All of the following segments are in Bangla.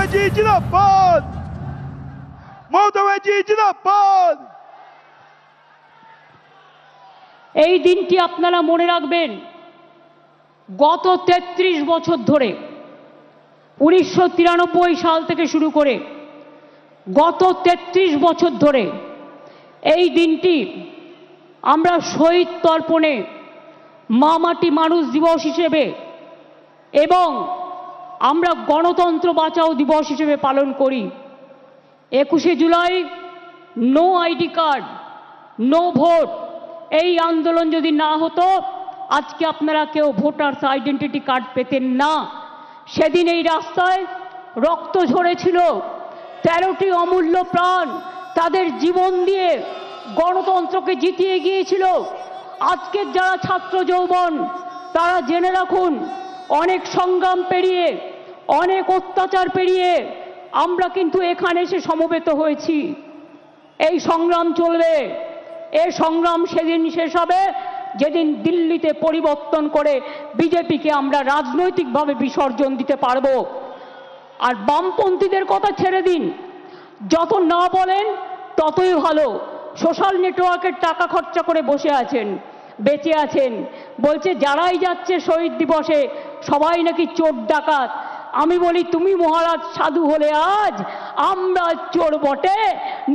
ব্যানার্জি জিন্দাবাদ, মমতা ব্যানার্জি জিন্দাবাদ। এই দিনটি আপনারা মনে রাখবেন, গত ৩৩ বছর ধরে ১৯৯৩ সাল থেকে শুরু করে গত ৩৩ বছর ধরে এই দিনটি আমরা শহীদ তর্পণে মা মাটি মানুষ দিবস হিসেবে এবং আমরা গণতন্ত্র বাঁচাও দিবস হিসেবে পালন করি। ২১শে জুলাই no ID card, no vote, এই আন্দোলন যদি না হতো আজকে আপনারা কেউ ভোটার্স আইডেন্টিটি কার্ড পেতেন না। সেদিন এই রাস্তায় রক্ত ঝরেছিল, ১৩টি অমূল্য প্রাণ তাদের জীবন দিয়ে গণতন্ত্রকে জিতিয়ে গিয়েছিল। আজকের যারা ছাত্র যৌবন তারা জেনে রাখুন, অনেক সংগ্রাম পেরিয়ে, অনেক অত্যাচার পেরিয়ে আমরা কিন্তু এখানে এসে সমবেত হয়েছি। এই সংগ্রাম চলবে। এই সংগ্রাম সেদিন শেষ হবে যেদিন দিল্লিতে পরিবর্তন করে বিজেপিকে আমরা রাজনৈতিকভাবে বিসর্জন দিতে পারব। আর বামপন্থীদের কথা ছেড়ে দিন, যত না বলেন ততই ভালো। সোশ্যাল নেটওয়ার্কের টাকা খরচা করে বসে আছেন, বেঁচে আছেন, বলছে যারাই যাচ্ছে শহীদ দিবসে সবাই নাকি চোর ডাকাত। আমি বলি, তুমি মহারাজ সাধু হলে আজ আমরা চোর বটে।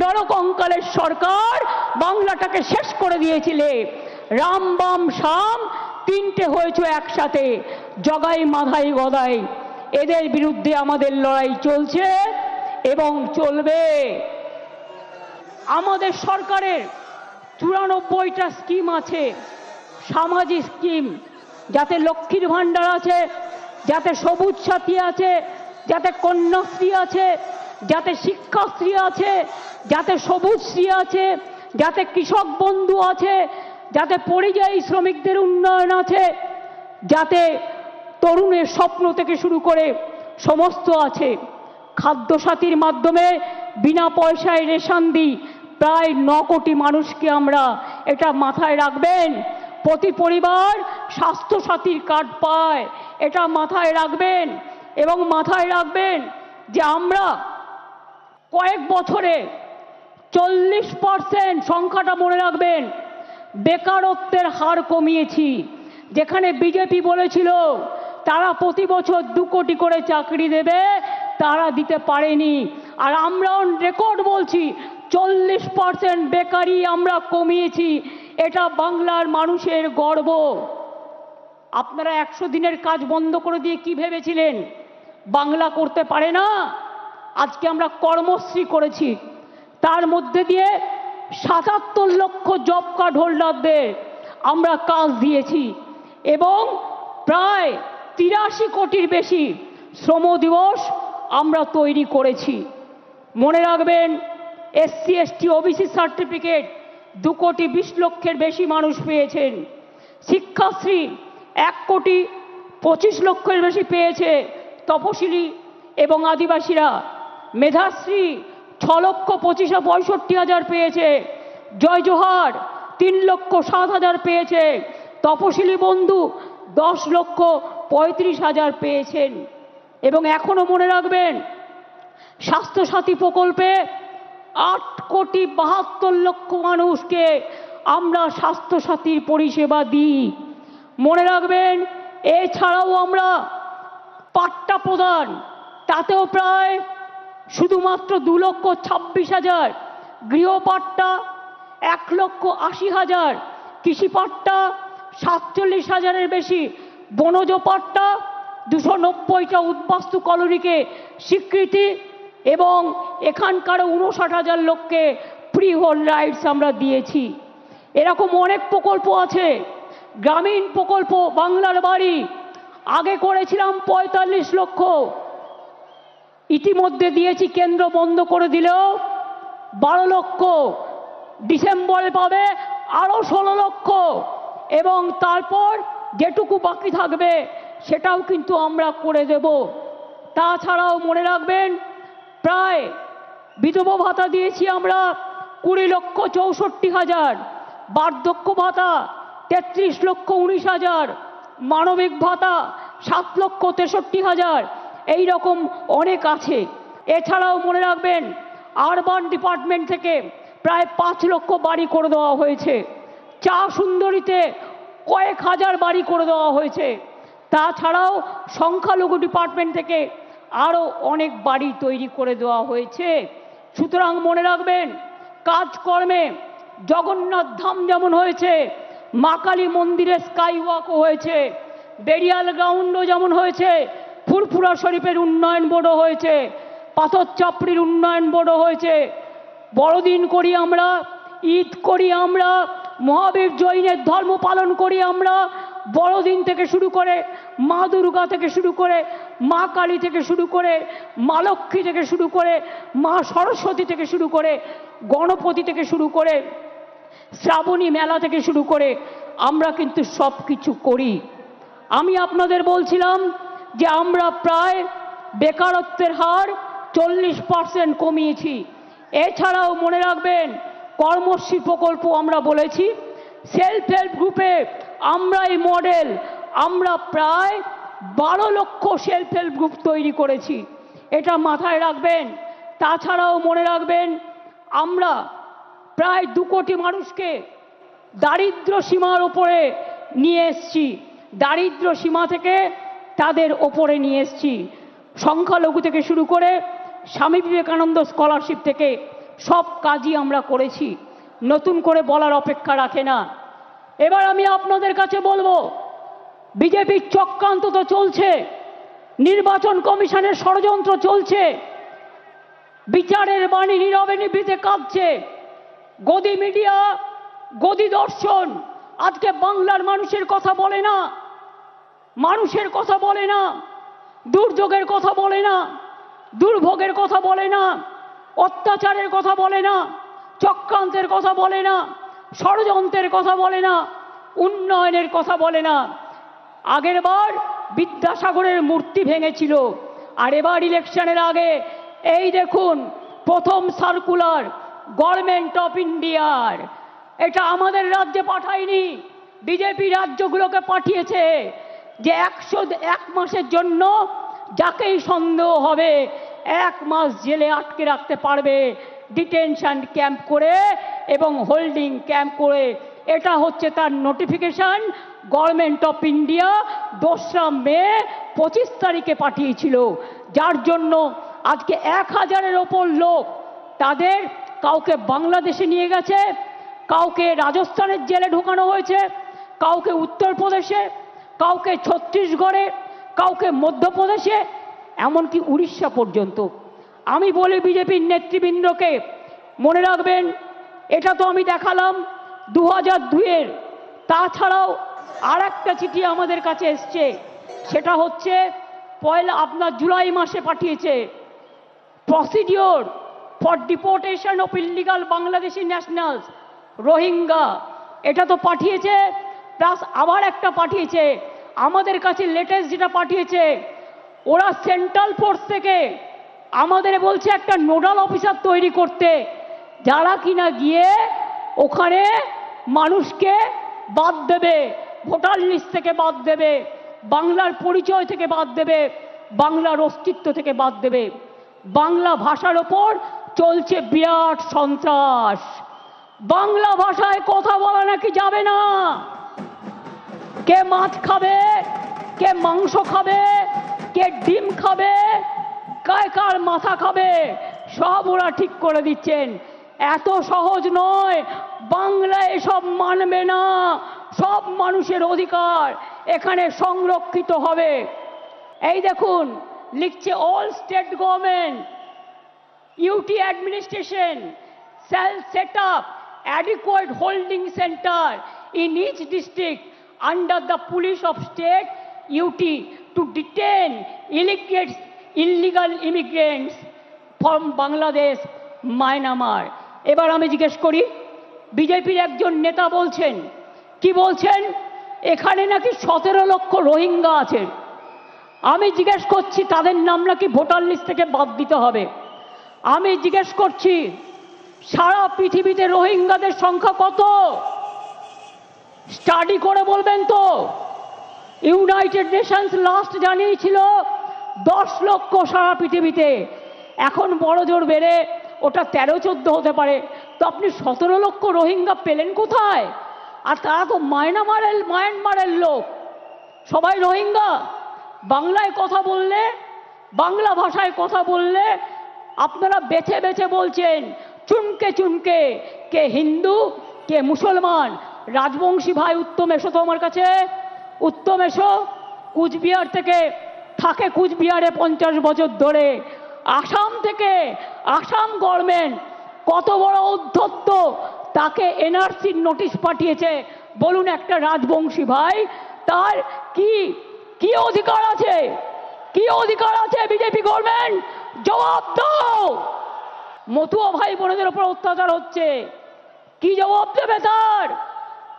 নরকঙ্কালের সরকার বাংলাটাকে শেষ করে দিয়েছিলে। রাম বাম শাম তিনটে হয়েছে একসাথে, জগাই মাধাই গদাই। এদের বিরুদ্ধে আমাদের লড়াই চলছে এবং চলবে। আমাদের সরকারের ৯৪টা স্কিম আছে, সামাজিক স্কিম, যাতে লক্ষ্মীর ভাণ্ডার আছে, যাতে সবুজ সাথী আছে, যাতে কন্যাশ্রী আছে, যাতে শিক্ষাশ্রী আছে, যাতে সবুজ শ্রী আছে, যাতে কৃষক বন্ধু আছে, যাতে পরিযায়ী শ্রমিকদের উন্নয়ন আছে, যাতে তরুণের স্বপ্ন থেকে শুরু করে সমস্ত আছে। খাদ্যসাথীর মাধ্যমে বিনা পয়সায় রেশন দিই প্রায় ৯ কোটি মানুষকে আমরা, এটা মাথায় রাখবেন। প্রতি পরিবার স্বাস্থ্যসাথীর কার্ড পায়, এটা মাথায় রাখবেন। এবং মাথায় রাখবেন যে আমরা কয়েক বছরে 40%, সংখ্যাটা মনে রাখবেন, বেকারত্বের হার কমিয়েছি। যেখানে বিজেপি বলেছিল তারা প্রতি বছর ২ কোটি করে চাকরি দেবে, তারা দিতে পারেনি। আর আমরাও রেকর্ড বলছি, 40% বেকারি আমরা কমিয়েছি। এটা বাংলার মানুষের গর্ব। আপনারা ১০০ দিনের কাজ বন্ধ করে দিয়ে কি ভেবেছিলেন বাংলা করতে পারে না? আজকে আমরা কর্মশ্রী করেছি, তার মধ্যে দিয়ে ৭৭ লক্ষ জব কার্ড হোল্ডারদের আমরা কাজ দিয়েছি এবং প্রায় ৮৩ কোটির বেশি শ্রম দিবস আমরা তৈরি করেছি। মনে রাখবেন, SC ST OBC সার্টিফিকেট ২ কোটি ২০ লক্ষের বেশি মানুষ পেয়েছেন। শিক্ষাশ্রী ১ কোটি ২৫ লক্ষের বেশি পেয়েছে তপশিলি এবং আদিবাসীরা। মেধাশ্রী ৬,২৫,৬৫,০০০ পেয়েছে। জয় জোহার ৩,০৭,০০০ পেয়েছে। তপশিলি বন্ধু ১০,৩৫,০০০ পেয়েছেন। এবং এখনো মনে রাখবেন, স্বাস্থ্যসাথী প্রকল্পে ৮,৭২,০০,০০০ মানুষকে আমরা স্বাস্থ্যসাথীর পরিষেবা দিই। মনে রাখবেন, এছাড়াও আমরা পাট্টা প্রদান, তাতেও প্রায় শুধুমাত্র ২,২৬,০০০, গৃহপাট্টা ১,৮০,০০০, কৃষিপাট্টা ৪৭,০০০-এর বেশি, বনজ পাট্টা ২৯০টা উদ্বাস্তু কলোনিকে স্বীকৃতি এবং এখানকার ৫৯,০০০ লোককে ফ্রি হোল রাইটস আমরা দিয়েছি। এরকম অনেক প্রকল্প আছে। গ্রামীণ প্রকল্প বাংলার বাড়ি আগে করেছিলাম ৪৫ লক্ষ, ইতিমধ্যে দিয়েছি, কেন্দ্র বন্ধ করে দিলেও ১২ লক্ষ, ডিসেম্বরে পাবে আরও ১৬ লক্ষ এবং তারপর যেটুকু বাকি থাকবে সেটাও কিন্তু আমরা করে দেব। তাছাড়াও মনে রাখবেন, প্রায় বিধবা ভাতা দিয়েছি আমরা ২০,৬৪,০০০, বার্ধক্য ভাতা ৩৩,১৯,০০০, মানবিক ভাতা ৭,৬৩,০০০। এই রকম অনেক আছে। এছাড়াও মনে রাখবেন আরবান ডিপার্টমেন্ট থেকে প্রায় 5 লক্ষ বাড়ি করে দেওয়া হয়েছে। চা সুন্দরীতে কয়েক হাজার বাড়ি করে দেওয়া হয়েছে। তাছাড়াও সংখ্যালঘু ডিপার্টমেন্ট থেকে আরও অনেক বাড়ি তৈরি করে দেওয়া হয়েছে। সুতরাং মনে রাখবেন কাজকর্মে জগন্নাথ ধাম যেমন হয়েছে, মা কালী মন্দিরে স্কাই ওয়াকও হয়েছে, বেরিয়াল গ্রাউন্ডও যেমন হয়েছে, ফুরফুরা শরীফের উন্নয়ন বোর্ডও হয়েছে, পাথর চাপড়ির উন্নয়ন বোর্ডও হয়েছে। বড়দিন করি আমরা, ঈদ করি আমরা, মহাবীর জৈনের ধর্ম পালন করি আমরা। বড়দিন থেকে শুরু করে মা দুর্গা থেকে শুরু করে মা কালী থেকে শুরু করে মা লক্ষ্মী থেকে শুরু করে মা সরস্বতী থেকে শুরু করে গণপতি থেকে শুরু করে শ্রাবণী মেলা থেকে শুরু করে আমরা কিন্তু সব কিছু করি। আমি আপনাদের বলছিলাম যে আমরা প্রায় বেকারত্বের হার 40% কমিয়েছি। এছাড়াও মনে রাখবেন কর্মশ্রী প্রকল্প আমরা বলেছি, সেলফ হেল্প গ্রুপে আমরাই মডেল। আমরা প্রায় 12 লক্ষ সেলফ হেল্প গ্রুপ তৈরি করেছি, এটা মাথায় রাখবেন। তাছাড়াও মনে রাখবেন আমরা প্রায় 2 কোটি মানুষকে দারিদ্র সীমার ওপরে নিয়ে এসেছি, দারিদ্র সীমা থেকে তাদের ওপরে নিয়ে এসেছি। সংখ্যালঘু থেকে শুরু করে স্বামী বিবেকানন্দ স্কলারশিপ থেকে সব কাজই আমরা করেছি, নতুন করে বলার অপেক্ষা রাখে না। এবার আমি আপনাদের কাছে বলবো, বিজেপির চক্রান্ত তো চলছে, নির্বাচন কমিশনের ষড়যন্ত্র চলছে, বিচারের বাণী নীরবে নিভৃতে কাঁদছে, গদি মিডিয়া, গদি দর্শন আজকে বাংলার মানুষের কথা বলে না, মানুষের কথা বলে না, দুর্যোগের কথা বলে না, দুর্ভোগের কথা বলে না, অত্যাচারের কথা বলে না, চক্রান্তের কথা বলে না, ষড়যন্ত্রের কথা বলে না, উন্নয়নের কথা বলে না। আগের বার বিদ্যাসাগরের মূর্তি ভেঙেছিল, আর এবার ইলেকশনের আগে এই দেখুন প্রথম সার্কুলার গভর্নমেন্ট অফ ইন্ডিয়ার, এটা আমাদের রাজ্যে পাঠায়নি, বিজেপি রাজ্যগুলোকে পাঠিয়েছে, যে 101 মাসের জন্য যাকেই সন্দেহ হবে 1 মাস জেলে আটকে রাখতে পারবে, ডিটেনশন ক্যাম্প করে এবং হোল্ডিং ক্যাম্প করে। এটা হচ্ছে তার নোটিফিকেশন গভর্নমেন্ট অফ ইন্ডিয়া 2রা মে 25 তারিখে পাঠিয়েছিল, যার জন্য আজকে 1000-এর ওপর লোক, তাদের কাউকে বাংলাদেশে নিয়ে গেছে, কাউকে রাজস্থানের জেলে ঢোকানো হয়েছে, কাউকে উত্তরপ্রদেশে, কাউকে ছত্তিশগড়ে, কাউকে মধ্যপ্রদেশে, এমনকি উড়িষ্যা পর্যন্ত। আমি বলি বিজেপির নেতৃবৃন্দকে, মনে রাখবেন এটা তো আমি দেখালাম 2002-এর, তাছাড়াও আর একটা চিঠি আমাদের কাছে এসছে, সেটা হচ্ছে আপনার জুলাই মাসে পাঠিয়েছে, procedure for deportation of illegal Bangladeshi nationals Rohingya, এটা তো পাঠিয়েছে, প্লাস আবার একটা পাঠিয়েছে আমাদের কাছে লেটেস্ট যেটা পাঠিয়েছে, ওরা সেন্ট্রাল ফোর্স থেকে আমাদের বলছে একটা নোডাল অফিসার তৈরি করতে, যারা কিনা গিয়ে ওখানে মানুষকে বাদ দেবে, ভোটার লিস্ট থেকে বাদ দেবে, বাংলার পরিচয় থেকে বাদ দেবে, বাংলার অস্তিত্ব থেকে বাদ দেবে। বাংলা ভাষার ওপর চলছে বিরাট সন্ত্রাস, বাংলা ভাষায় কথা বলা নাকি যাবে না, কে মাছ খাবে, কে মাংস খাবে, কে ডিম খাবে, কার মাথা খাবে, সব ওরা ঠিক করে দিচ্ছেন। এত সহজ নয়, বাংলা এসব মানবে না, সব মানুষের অধিকার এখানে সংরক্ষিত হবে। এই দেখুন লিখছে, all state government UT administration shall set up adequate holding center in each district under the police of state UT to detain illegal immigrants from Bangladesh, Myanmar. এবার আমি জিজ্ঞেস করি, বিজেপির একজন নেতা বলছেন, কি বলছেন, এখানে নাকি 17 লক্ষ রোহিঙ্গা আছে। আমি জিজ্ঞেস করছি তাদের নাম নাকি ভোটার লিস্ট থেকে বাদ দিতে হবে। আমি জিজ্ঞেস করছি সারা পৃথিবীতে রোহিঙ্গাদের সংখ্যা কত, স্টাডি করে বলবেন তো। ইউনাইটেড নেশনস লাস্ট জানিয়েছিল 10 লক্ষ সারা পৃথিবীতে, এখন বড় জোর বেড়ে ওটা 13-14 হতে পারে। তো আপনি 17 লক্ষ রোহিঙ্গা পেলেন কোথায়? আর তারা তো মায়ানমারের লোক, সবাই রোহিঙ্গা। বাংলায় কথা বললে, বাংলা ভাষায় কথা বললে আপনারা বেছে বেছে বলছেন, চুনকে চুনকে, কে হিন্দু কে মুসলমান। রাজবংশী ভাই উত্তম এসো তো আমার কাছে, উত্তম এসো। কুচবিহার থেকে থাকে, কুচবিহারে 50 বছর ধরে। আসাম থেকে, আসাম গভর্নমেন্ট কত বড় উদ্ধত্ত, তাকে এনআরসির নোটিশ পাঠিয়েছে। বলুন একটা রাজবংশী ভাই তার কি কি অধিকার আছে? কি অধিকার আছে বিজেপি গভর্নমেন্ট? জবাব দাও। মতুয়া ভাই বোনেদের উপর অত্যাচার হচ্ছে, কি জবাব দেবে তার?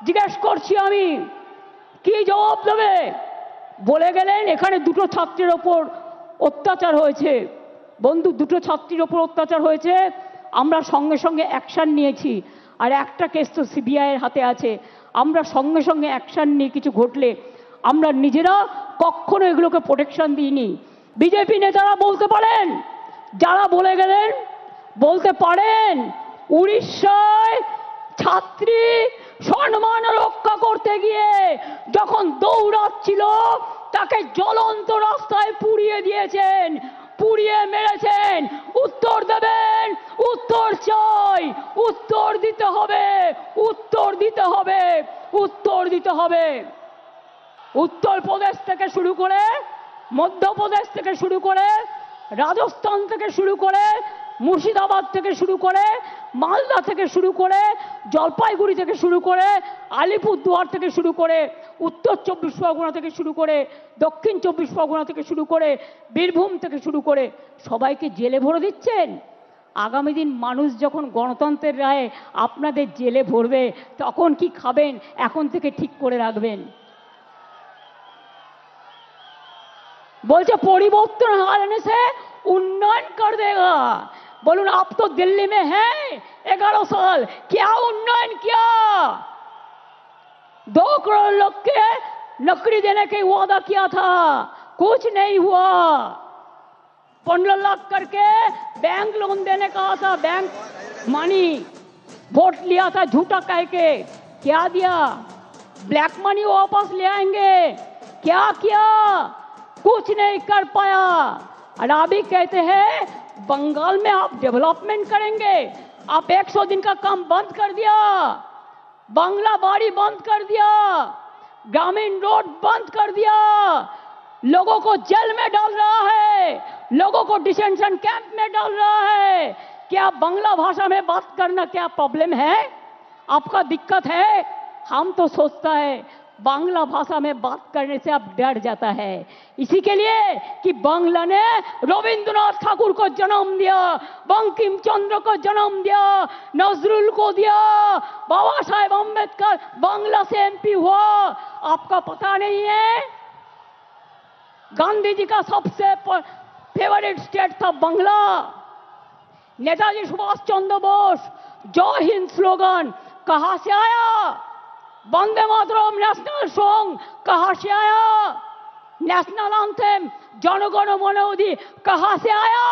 জিজ্ঞেস করছি আমি, কি জবাব দেবে? বলে গেলেন এখানে 2টো ছাত্রের ওপর অত্যাচার হয়েছে। বন্ধু, 2টো ছাত্রীর ওপর অত্যাচার হয়েছে, আমরা সঙ্গে সঙ্গে অ্যাকশন নিয়েছি। আর একটা কেস তো সিবিআইয়ের হাতে আছে। আমরা সঙ্গে সঙ্গে অ্যাকশন নিয়ে কিছু ঘটলে আমরা নিজেরা কখনো এগুলোকে প্রোটেকশন দিইনি। বিজেপি নেতারা বলতে পারেন, যারা বলে গেলেন বলতে পারেন, উড়িষ্যায় ছাত্রী সম্মান রক্ষা করতে গিয়ে যখন দৌড়াচ্ছিল তাকে জ্বলন্ত রাস্তায় পুড়িয়ে দিয়েছেন, পুড়িয়ে মেরেছেন। উত্তর দেবেন? উত্তর চাই, উত্তর দিতে হবে, উত্তর দিতে হবে, উত্তর দিতে হবে। উত্তরপ্রদেশ থেকে শুরু করে, মধ্যপ্রদেশ থেকে শুরু করে, রাজস্থান থেকে শুরু করে, মুর্শিদাবাদ থেকে শুরু করে, মালদা থেকে শুরু করে, জলপাইগুড়ি থেকে শুরু করে, আলিপুরদুয়ার থেকে শুরু করে, উত্তর 24 পরগনা থেকে শুরু করে, দক্ষিণ 24 পরগনা থেকে শুরু করে, বীরভূম থেকে শুরু করে সবাইকে জেলে ভরে দিচ্ছেন। আগামী দিন মানুষ যখন গণতন্ত্রের রায়ে আপনাদের জেলে ভরবে তখন কি খাবেন এখন থেকে ঠিক করে রাখবেন। बोलते परिवर्तन आने से उन्नयन कर देगा। बोलून आप तो दिल्ली में हैं 11 साल, क्या उन्नयन किया? 2 करोड़ लोग के नौकरी देने के वादा किया था, कुछ नहीं हुआ। 15 लाख करके बैंक लोन देने कहा था, बैंक मनी वोट लिया था झूठा कह के, क्या दिया? ब्लैक मनी वापस ले आएंगे, क्या किया? कुछ नहीं कर पाया। और अभी कहते हैं बंगाल में आप डेवलपमेंट करेंगे, आप 100 दिन का काम बंद कर दिया, बांग्ला बाड़ी बंद कर दिया, ग्रामीण रोड बंद कर दिया, लोगों को जेल में डाल रहा है, लोगों को डिटेंशन कैंप में डाल रहा है। क्या बांग्ला भाषा में बात करना क्या प्रॉब्लम है? आपका दिक्कत है? हम तो सोचता है बांग्ला भाषा में बात करने से अब डर जाता है, इसी के लिए कि बांग्ला ने रविंद्रनाथ ठाकुर को जन्म दिया, बंकिम चंद्र को जन्म दिया, नजरुल को दिया, बाबा साहेब अम्बेडकर बांग्ला से एमपी हुआ। आपका पता नहीं है? गांधी जी का सबसे फेवरेट स्टेट था बांग्ला। नेताजी सुभाष चंद्र बोस जय हिंद स्लोगन कहां से आया? वंदे मातरम नेशनल सॉन्ग कहां से आया? नेशनल एंथम जनगण मन अधि कहां से आया?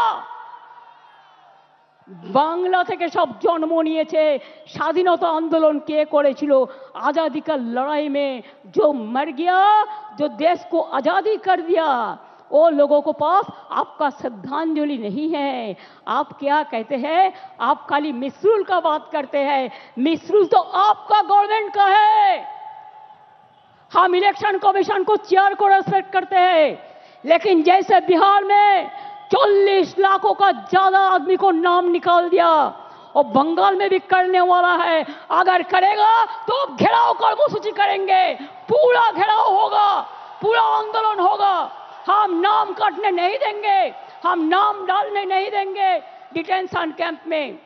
बांग्ला থেকে সব জন্ম নিয়েছে। স্বাধীনতা आंदोलन কে করেছিল? आजादी का लड़ाई में जो मर गया, जो देश को आजादी कर दिया, वो लोगों को पास आपका श्रद्धांजलि नहीं है। आप क्या कहते हैं? आप खाली मिसरूल का बात करते हैं। मिसरूल तो आपका गवर्नमेंट का है। हम इलेक्शन कमीशन को चेयर को रेस्पेक्ट करते हैं, लेकिन जैसे बिहार में 40 लाखों का ज्यादा आदमी को नाम निकाल दिया, और बंगाल में भी करने वाला है। अगर करेगा तो घेराव कर्मसूची करेंगे, पूरा घेराव होगा, पूरा आंदोलन होगा। हम नाम काटने नहीं देंगे, हम नाम डालने नहीं देंगे डिटेंशन कैंप में।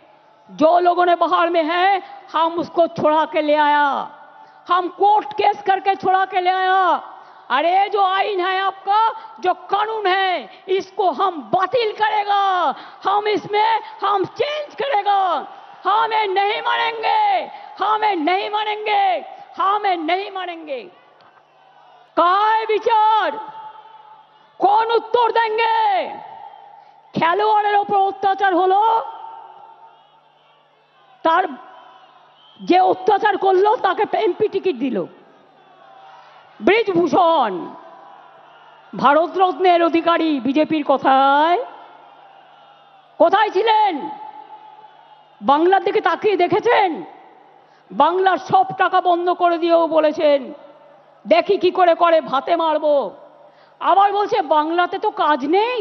जो लोगों ने बाहर में है हम उसको छुड़ा के ले आया, हम कोर्ट केस करके छुड़ा के ले आया। अरे जो आईन है आपका, जो कानून है, इसको हम बातिल करेगा, हम इसमें हम चेंज करेगा। हमें नहीं मानेंगे, हमें नहीं मानेंगे, हमें नहीं मानेंगे। काय विचार कौन उत्तर देंगे? খেলোয়াড়ের ওপর অত্যাচার হলো, তার যে অত্যাচার করলো তাকে এমপি টিকিট দিল। বৃজভূষণ ভারতরত্নের অধিকারী বিজেপির কথায় কোথায় ছিলেন? বাংলার দিকে তাকিয়ে দেখেছেন? বাংলার সব টাকা বন্ধ করে দিয়েও বলেছেন দেখি কি করে করে ভাতে মারবো। আবার বলছে বাংলাতে তো কাজ নেই,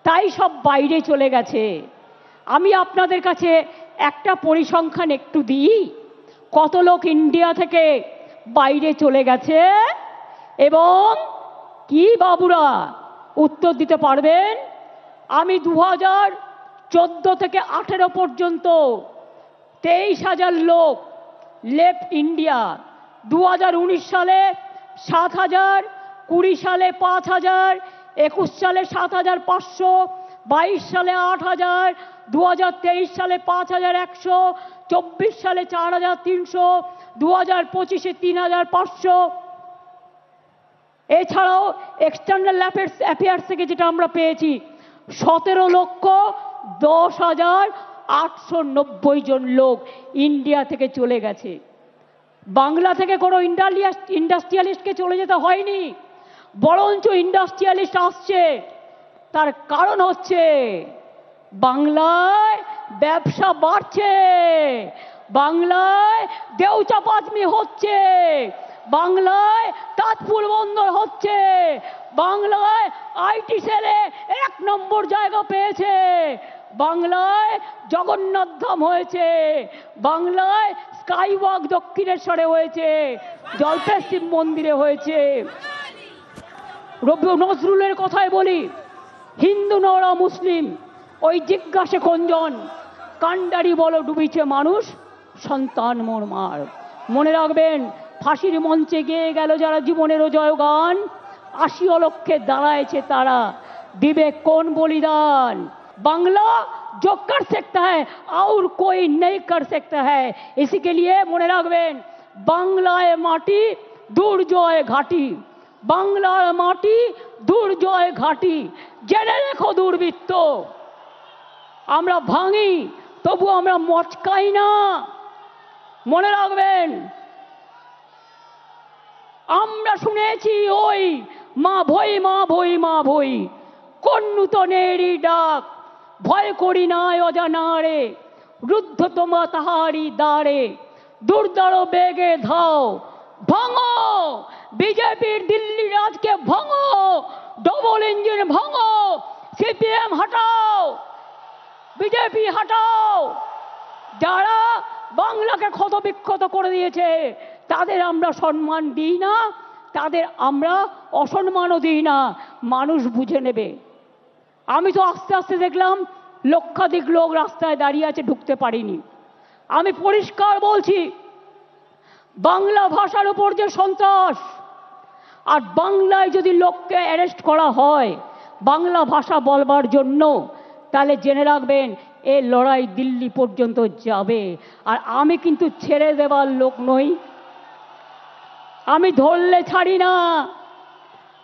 তাই সব বাইরে চলে গেছে। আমি আপনাদের কাছে একটা পরিসংখ্যান একটু দিই, কত লোক ইন্ডিয়া থেকে বাইরে চলে গেছে এবং কি বাবুরা উত্তর দিতে পারবেন? আমি 2014 থেকে 18 পর্যন্ত 23,000 লোক লেফট ইন্ডিয়া। 2019 সালে 7,000, 20 সালে 5,000, 21 সালে 7,500, 22 সালে 8,000, 2023 সালে 5,100, 24 সালে 4,300, 2025-এ 3,500। এছাড়াও এক্সটার্নাল অ্যাফেয়ার্স থেকে যেটা আমরা পেয়েছি 17,10,890 জন লোক ইন্ডিয়া থেকে চলে গেছে। বাংলা থেকে কোনো ইন্ডাস্ট্রিয়ালিস্টকে চলে যেতে হয়নি, বরঞ্চ ইন্ডাস্ট্রিয়ালিস্ট আসছে। তার কারণ হচ্ছে বাংলায় ব্যবসা বাড়ছে, বাংলায় দেউচাপাচমি হচ্ছে, বাংলায় তাজপুর বন্দর হচ্ছে, বাংলায় আইটি সেলে 1 নম্বর জায়গা পেয়েছে, বাংলায় জগন্নাথ ধাম হয়েছে, বাংলায় স্কাইওয়াক দক্ষিণেশ্বরে হয়েছে, জলপেশ শিব মন্দিরে হয়েছে। রবি নজরুলের কথায় বলি, হিন্দু নরা মুসলিম ওই জিজ্ঞাসে কোনজন, কান্ডারি বলো ডুবিছে মানুষ, সন্তান মোর মার। মনে রাখবেন, ফাঁসির মঞ্চে গেয়ে গেল যারা জীবনেরও জয়গান, 80 লক্ষে দাঁড়ায়ছে তারা, দিবে কোন বলিদান। বাংলা जो कर सकता है और कोई नहीं कर सकता है, इसी के लिए মনে রাখবেন, বাংলায় মাটি দুর্জয় ঘাটি, বাংলার মাটি দুর্জয় ঘাটি। জেনে রেখো দুর্বৃত্ত, আমরা ভাঙি তবু আমরা মচকাই না। মনে রাখবেন, আমরা শুনেছি ওই মা ভই মা ভই মা ভই, কোন নূতনেরই ডাক, ভয় করি না অজানারে, রুদ্ধ তোমা তাহারি দ্বারে, দুর্দার বেগে ধাও, ভাঙো বিজেপির দিল্লি রাজকে, ভাঙো ডবল ইঞ্জিন, ভাঙো সিপিএম হটাও, বিজেপি হটাও। যারা বাংলাকে ক্ষতবিক্ষত করে দিয়েছে তাদের আমরা সম্মান দিই না, তাদের আমরা অসম্মানও দিই না, মানুষ বুঝে নেবে। আমি তো আস্তে আস্তে দেখলাম লক্ষাধিক লোক রাস্তায় দাঁড়িয়ে আছে, ঢুকতে পারিনি। আমি পরিষ্কার বলছি, বাংলা ভাষার উপর যে সন্ত্রাস, আর বাংলায় যদি লোককে অ্যারেস্ট করা হয় বাংলা ভাষা বলবার জন্য, তাহলে জেনে রাখবেন এই লড়াই দিল্লি পর্যন্ত যাবে। আর আমি কিন্তু ছেড়ে দেবার লোক নই, আমি ধরলে ছাড়ি না।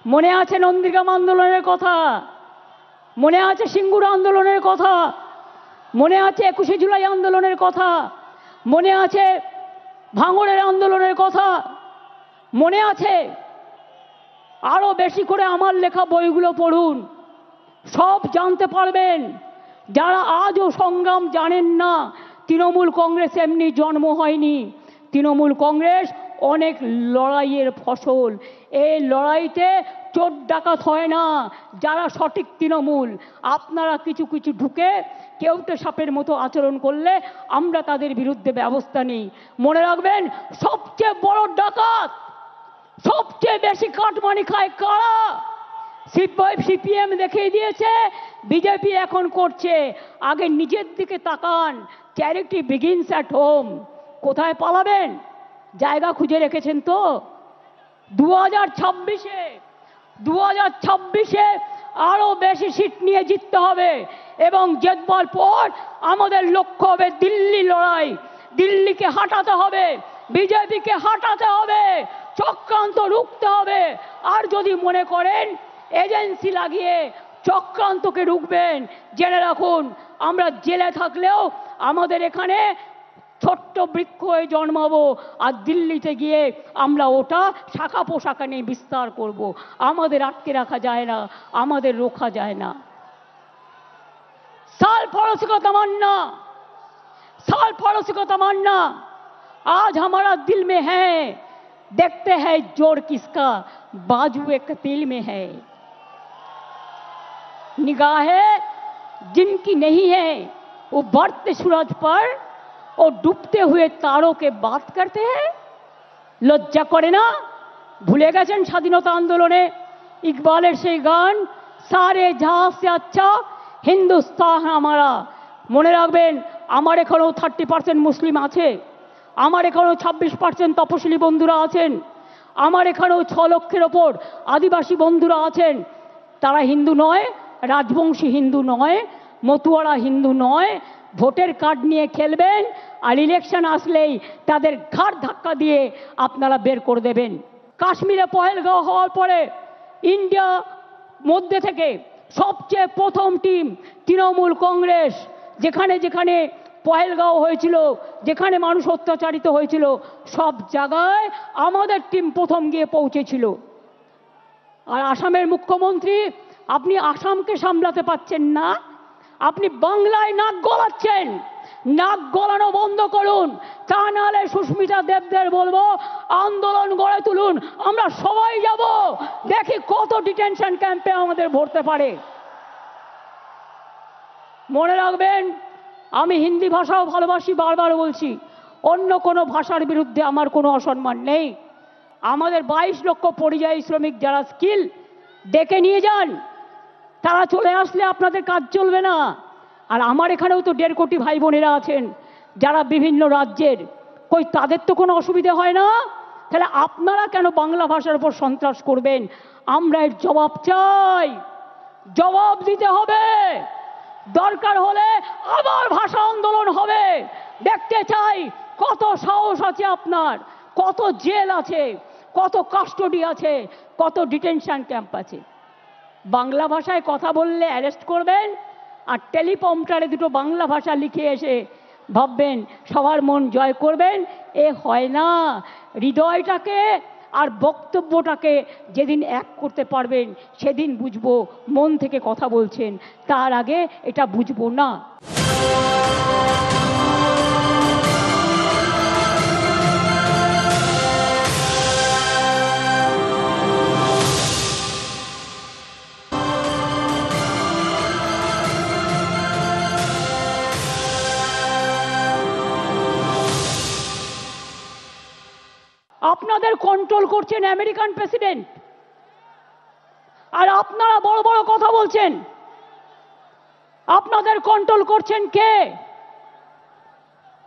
মনে আছে নন্দীগ্রাম আন্দোলনের কথা, মনে আছে সিঙ্গুর আন্দোলনের কথা, মনে আছে 21শে জুলাই আন্দোলনের কথা, মনে আছে ভাঙড়ের আন্দোলনের কথা, মনে আছে? আরো বেশি করে আমার লেখা বইগুলো পড়ুন, সব জানতে পারবেন। যারা আজও সংগ্রাম জানেন না, তৃণমূল কংগ্রেস এমনি জন্ম হয়নি, তৃণমূল কংগ্রেস অনেক লড়াইয়ের ফসল। এই লড়াইতে চোর ডাকাত হয় না যারা সঠিক তৃণমূল। আপনারা কিছু কিছু ঢুকে কেউটে সাপের মতো আচরণ করলে আমরা তাদের বিরুদ্ধে ব্যবস্থা নিই। মনে রাখবেন, সবচেয়ে বড় ডাকাত, সবচেয়ে বেশি কাটমানি খায় কারা? সিপিএম দেখিয়ে দিয়েছে, বিজেপি এখন করছে। আগে নিজের দিকে তাকান, চ্যারিটি বিগিনস অ্যাট হোম। কোথায় পালাবেন? জায়গা খুঁজে রেখেছেন তো? 2026-এ আরো বেশি সিট নিয়ে জিততে হবে এবং জেতবার পর আমাদের লক্ষ্য হবে দিল্লি লড়াই। দিল্লিকে হাঁটাতে হবে, বিজেপিকে হাঁটাতে হবে, চক্রান্ত রুখতে হবে। আর যদি মনে করেন এজেন্সি লাগিয়ে চক্রান্তকে রুখবেন। জেনে রাখুন, আমরা জেলে থাকলেও আমাদের এখানে ছোট্ট বৃক্ষ হয়ে জন্মাবো, আর দিল্লিতে গিয়ে আমরা ওটা শাখা পোশাখা নিয়ে বিস্তার করব। আমাদের আটকে রাখা যায় না, আমাদের রোখা যায় না। साल पड़ोसी को तमन्ना, साल पड़ोसी को तमन्ना, आज हमारा दिल में है, देखते हैं जोर किसका बाजू एक तिल में है। निगाहें जिनकी नहीं है वो बढ़ते सूरज पर और डूबते हुए तारों के बात करते हैं। লজ্জা করে না? ভুলে গেছেন স্বাধীনতা আন্দোলনে ইকবালের সেই গান, সারে জাহাজ সে আচ্ছা হিন্দুস্তান আমারা। মনে রাখবেন, আমার এখানেও 30% মুসলিম আছে, আমার এখানেও 26% তপশিলি বন্ধুরা আছেন, আমার এখানেও 6 লক্ষের ওপর আদিবাসী বন্ধুরা আছেন। তারা হিন্দু নয়, রাজবংশী হিন্দু নয়, মতুয়ারা হিন্দু নয়। ভোটের কার্ড নিয়ে খেলবেন, আর ইলেকশন আসলেই তাদের ঘাড় ধাক্কা দিয়ে আপনারা বের করে দেবেন। কাশ্মীরে পহেলগাঁও হওয়ার পরে ইন্ডিয়া মধ্যে থেকে সবচেয়ে প্রথম টিম তৃণমূল কংগ্রেস, যেখানে যেখানে পহেলগাঁও হয়েছিল, যেখানে মানুষ অত্যাচারিত হয়েছিল, সব জায়গায় আমাদের টিম প্রথম গিয়ে পৌঁছেছিল। আর আসামের মুখ্যমন্ত্রী, আপনি আসামকে সামলাতে পারছেন না, আপনি বাংলায় নাক গলাচ্ছেন। নাক গলানো বন্ধ করুন, তা নাহলে সুস্মিতা দেবদের বলবো আন্দোলন গড়ে তুলুন, আমরা সবাই যাব, দেখি কত ডিটেনশন ক্যাম্পে আমাদের ভরতে পারে। মনে রাখবেন, আমি হিন্দি ভাষাও ভালোবাসি, বারবার বলছি, অন্য কোনো ভাষার বিরুদ্ধে আমার কোনো অসম্মান নেই। আমাদের 22 লক্ষ পরিযায়ী শ্রমিক যারা স্কিল, ডেকে নিয়ে যান, তারা চলে আসলে আপনাদের কাজ চলবে না। আর আমার এখানেও তো 1.5 কোটি ভাই বোনেরা আছেন যারা বিভিন্ন রাজ্যের, কই তাদের তো কোনো অসুবিধা হয় না? তাহলে আপনারা কেন বাংলা ভাষার উপর সন্ত্রাস করবেন? আমরা এর জবাব চাই, জবাব দিতে হবে। দরকার হলে আবার ভাষা আন্দোলন হবে। দেখতে চাই কত সাহস আছে আপনার, কত জেল আছে, কত কাস্টডি আছে, কত ডিটেনশন ক্যাম্প আছে। বাংলা ভাষায় কথা বললে অ্যারেস্ট করবেন, আর টেলিপ্রম্পটারে দুটো বাংলা ভাষা লিখে এসে ভাববেন সবার মন জয় করবেন। এ হয় না। হৃদয়টাকে আর বক্তব্যটাকে যেদিন এক করতে পারবেন সেদিন বুঝবো মন থেকে কথা বলছেন, তার আগে এটা বুঝবো না। আপনাদের কন্ট্রোল করছেন আমেরিকান প্রেসিডেন্ট, আর আপনারা বড় বড় কথা বলছেন। আপনাদের কন্ট্রোল করছেন কে?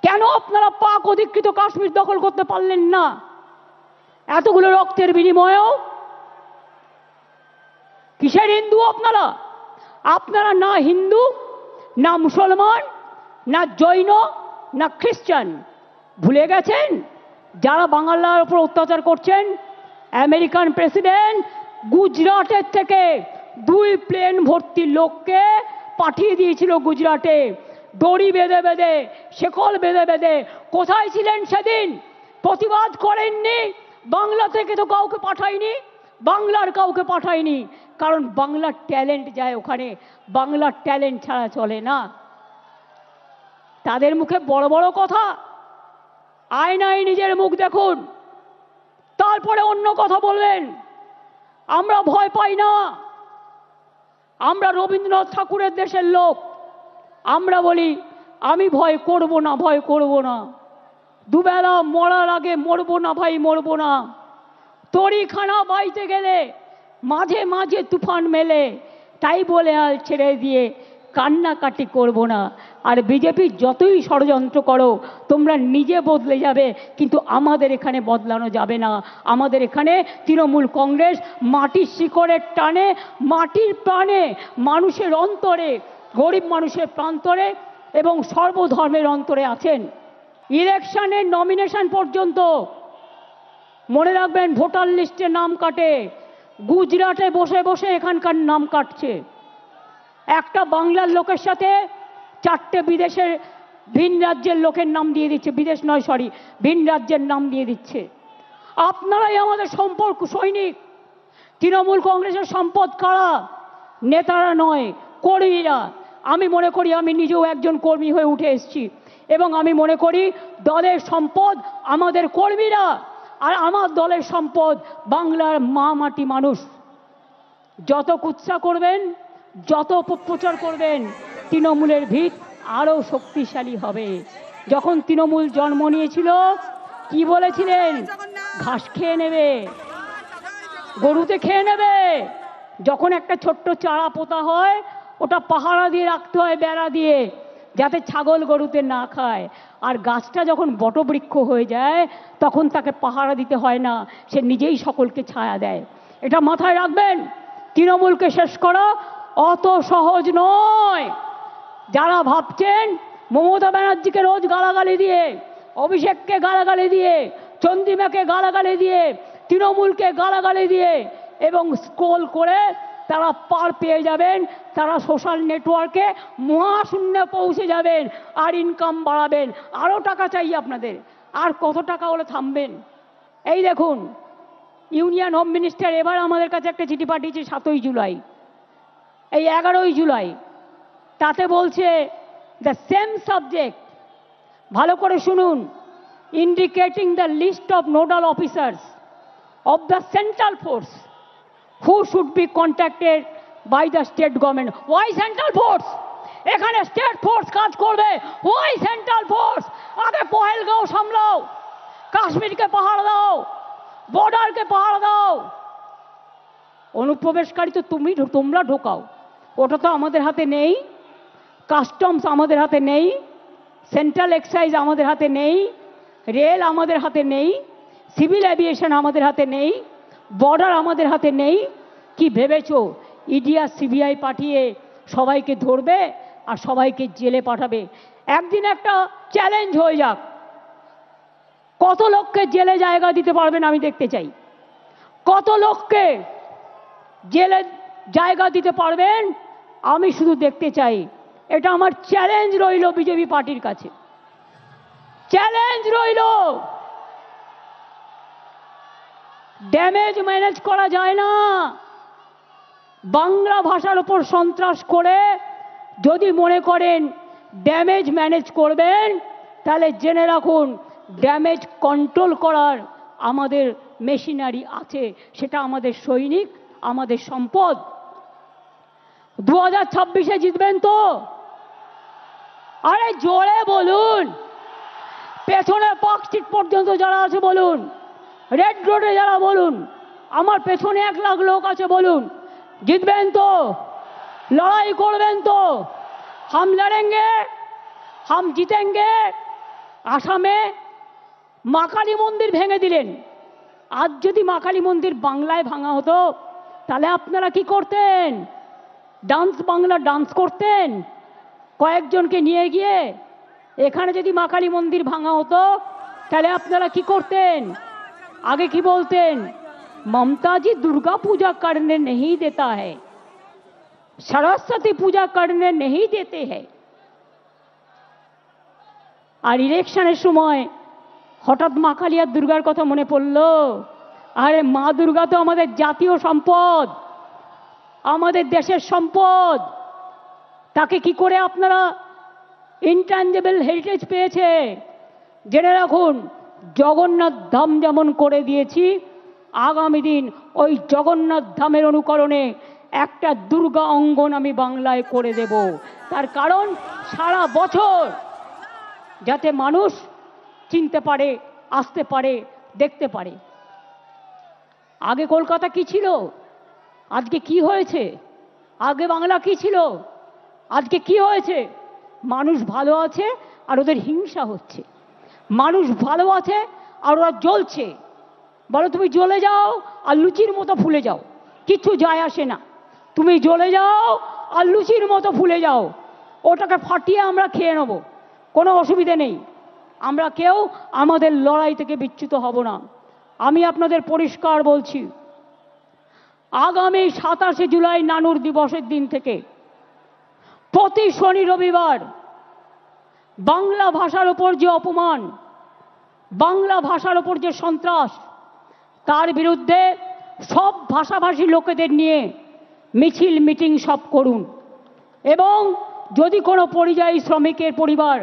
কেন আপনারা পাক অধিকৃত কাশ্মীর দখল করতে পারলেন না এতগুলো রক্তের বিনিময়েও? কিসের হিন্দু আপনারা? আপনারা না হিন্দু, না মুসলমান, না জৈন, না খ্রিস্টান। ভুলে গেছেন যারা বাংলার উপর অত্যাচার করছেন? আমেরিকান প্রেসিডেন্ট গুজরাটের থেকে 2 প্লেন ভর্তি লোককে পাঠিয়ে দিয়েছিল গুজরাটে, দড়ি বেঁধে বেঁধে, শেকল বেঁধে বেঁধে। কোথায় ছিলেন সেদিন? প্রতিবাদ করেননি। বাংলা থেকে তো কাউকে পাঠায়নি, বাংলার কাউকে পাঠায়নি, কারণ বাংলার ট্যালেন্ট যায় ওখানে, বাংলার ট্যালেন্ট ছাড়া চলে না। তাদের মুখে বড় বড় কথা, আয়নায় নিজের মুখ দেখুন, তারপরে অন্য কথা বলবেন। আমরা ভয় পাই না, আমরা রবীন্দ্রনাথ ঠাকুরের দেশের লোক। আমরা বলি আমি ভয় করব না, ভয় করব না, দুবেলা মরার আগে মরবো না ভাই, মরবো না। তরিখানা বাইতে গেলে মাঝে মাঝে তুফান মেলে, তাই বলে আর ছেড়ে দিয়ে কান্নাকাটি করব না। আর বিজেপি যতই ষড়যন্ত্র করো, তোমরা নিজে বদলে যাবে, কিন্তু আমাদের এখানে বদলানো যাবে না। আমাদের এখানে তৃণমূল কংগ্রেস মাটির শিকড়ের টানে, মাটির প্রাণে, মানুষের অন্তরে, গরিব মানুষের প্রান্তরে এবং সর্বধর্মের অন্তরে আছেন। ইলেকশনের নমিনেশন পর্যন্ত মনে রাখবেন, ভোটার লিস্টে নাম কাটে, গুজরাটে বসে বসে এখানকার নাম কাটছে। একটা বাংলার লোকের সাথে 4টে বিদেশের ভিন রাজ্যের লোকের নাম দিয়ে দিচ্ছে, বিদেশ নয় সরি, ভিন রাজ্যের নাম দিয়ে দিচ্ছে। আপনারাই আমাদের সম্পর্ক সৈনিক। তৃণমূল কংগ্রেসের সম্পদ কারা? নেতারা নয়, কর্মীরা। আমি মনে করি, আমি নিজেও একজন কর্মী হয়ে উঠে এসেছি, এবং আমি মনে করি দলের সম্পদ আমাদের কর্মীরা, আর আমার দলের সম্পদ বাংলার মা মাটি মানুষ। যত কুৎসা করবেন, যত অপপ্রচার করবেন, তৃণমূলের ভিত আরো শক্তিশালী হবে। যখন তৃণমূল জন্ম নিয়েছিল কি বলেছিলেন? ঘাস খেয়ে নেবে, গরুতে খেয়ে নেবে। যখন একটা ছোট্ট চারা পোতা হয়, ওটা পাহারা দিয়ে রাখতে হয়, বেড়া দিয়ে, যাতে ছাগল গরুতে না খায়। আর গাছটা যখন বটবৃক্ষ হয়ে যায়, তখন তাকে পাহারা দিতে হয় না, সে নিজেই সকলকে ছায়া দেয়। এটা মাথায় রাখবেন। তৃণমূলকে শেষ করা অত সহজ নয়। যারা ভাবছেন মমতা ব্যানার্জিকে রোজ গালাগালি দিয়ে, অভিষেককে গালাগালি দিয়ে, চন্দ্রিমাকে গালাগালি দিয়ে, তৃণমূলকে গালাগালি দিয়ে এবং স্ক্রোল করে তারা পার পেয়ে যাবেন, তারা সোশ্যাল নেটওয়ার্কে মহাশূন্যে পৌঁছে যাবেন আর ইনকাম বাড়াবেন। আরও টাকা চাই আপনাদের। আর কত টাকা হলে থামবেন? এই দেখুন, ইউনিয়ন হোম মিনিস্টার এবার আমাদের কাছে একটা চিঠি পাঠিয়েছে 7ই জুলাই, এই 11ই জুলাই। তাতে বলছে দ্য সেম সাবজেক্ট, ভালো করে শুনুন, indicating the list of nodal officers of the central force who should be contacted by the state government. Why central force? এখানে স্টেট ফোর্স কাজ করবে। Why central force? আগে পহেলগাঁও সামলাও, কাশ্মীরকে পাহাড় দাও, বর্ডারকে পাহাড় দাও। অনুপ্রবেশকারী তো তোমরা ঢোকাও, ওটা তো আমাদের হাতে নেই। কাস্টমস আমাদের হাতে নেই, সেন্ট্রাল এক্সাইজ আমাদের হাতে নেই, রেল আমাদের হাতে নেই, সিভিল এভিয়েশন আমাদের হাতে নেই, বর্ডার আমাদের হাতে নেই। কি ভেবেছো ইডি আর সিবিআই পাঠিয়ে সবাইকে ধরবে আর সবাইকে জেলে পাঠাবে? একদিন একটা চ্যালেঞ্জ হয়ে যাক, কত লোককে জেলে জায়গা দিতে পারবেন আমি দেখতে চাই। কত লোককে জেলে জায়গা দিতে পারবেন আমি শুধু দেখতে চাই। এটা আমার চ্যালেঞ্জ রইল বিজেপি পার্টির কাছে, চ্যালেঞ্জ রইল। ড্যামেজ ম্যানেজ করা যায় না। বাংলা ভাষার উপর সন্ত্রাস করে যদি মনে করেন ড্যামেজ ম্যানেজ করবেন, তাহলে জেনে রাখুন ড্যামেজ কন্ট্রোল করার আমাদের মেশিনারি আছে, সেটা আমাদের সৈনিক, আমাদের সম্পদ। 2026-এ জিতবেন তো? আরে জোরে বলুন। পেছনে পার্ক স্ট্রিট পর্যন্ত যারা আছে বলুন, রেড রোডে যারা বলুন, আমার পেছনে 1 লাখ লোক আছে বলুন, জিতবেন তো? লড়াই করবেন তো? হাম লড়েঙ্গে, হাম জিতেঙ্গে। আসামে মা কালী মন্দির ভেঙে দিলেন। আজ যদি মা কালী মন্দির বাংলায় ভাঙা হতো, তাহলে আপনারা কি করতেন? বাংলা ডান্স করতেন কয়েকজনকে নিয়ে গিয়ে। এখানে যদি মা কালী মন্দির ভাঙা হতো, তাহলে আপনারা কি করতেন? आगे की बोलते हैं, ममता जी दुर्गा पूजा करने नहीं देता है, सरस्वती पूजा करने नहीं देते हैं। আর ইলেকশনের সময় হঠাৎ মা কালী আর দুর্গার কথা মনে পড়লো। আরে মা দুর্গা তো আমাদের জাতীয় সম্পদ, আমাদের দেশের সম্পদ। তাকে কি করে আপনারা ইনট্যাঞ্জেবল হেরিটেজ পেয়েছে? জেনে রাখুন, জগন্নাথ ধাম যেমন করে দিয়েছি, আগামী দিন ওই জগন্নাথ ধামের অনুকরণে একটা দুর্গা অঙ্গন আমি বাংলায় করে দেব। তার কারণ সারা বছর যাতে মানুষ চিনতে পারে, আসতে পারে, দেখতে পারে। আগে কলকাতা কি ছিল, আজকে কি হয়েছে? আগে বাংলা কি ছিল, আজকে কি হয়েছে? মানুষ ভালো আছে আর ওদের হিংসা হচ্ছে। মানুষ ভালো আছে আর ওরা জ্বলছে। বলো তুমি জ্বলে যাও আর লুচির মতো ফুলে যাও, কিচ্ছু যায় আসে না। তুমি জ্বলে যাও আর লুচির মতো ফুলে যাও, ওটাকে ফাটিয়ে আমরা খেয়ে নেব, কোনো অসুবিধে নেই। আমরা কেউ আমাদের লড়াই থেকে বিচ্যুত হব না। আমি আপনাদের পরিষ্কার বলছি, আগামী 27শে জুলাই নানুর দিবসের দিন থেকে প্রতি শনি রবিবার বাংলা ভাষার ওপর যে অপমান, বাংলা ভাষার ওপর যে সন্ত্রাস, তার বিরুদ্ধে সব ভাষাভাষী লোকেদের নিয়ে মিছিল মিটিং সব করুন। এবং যদি কোনো পরিযায়ী শ্রমিকের পরিবার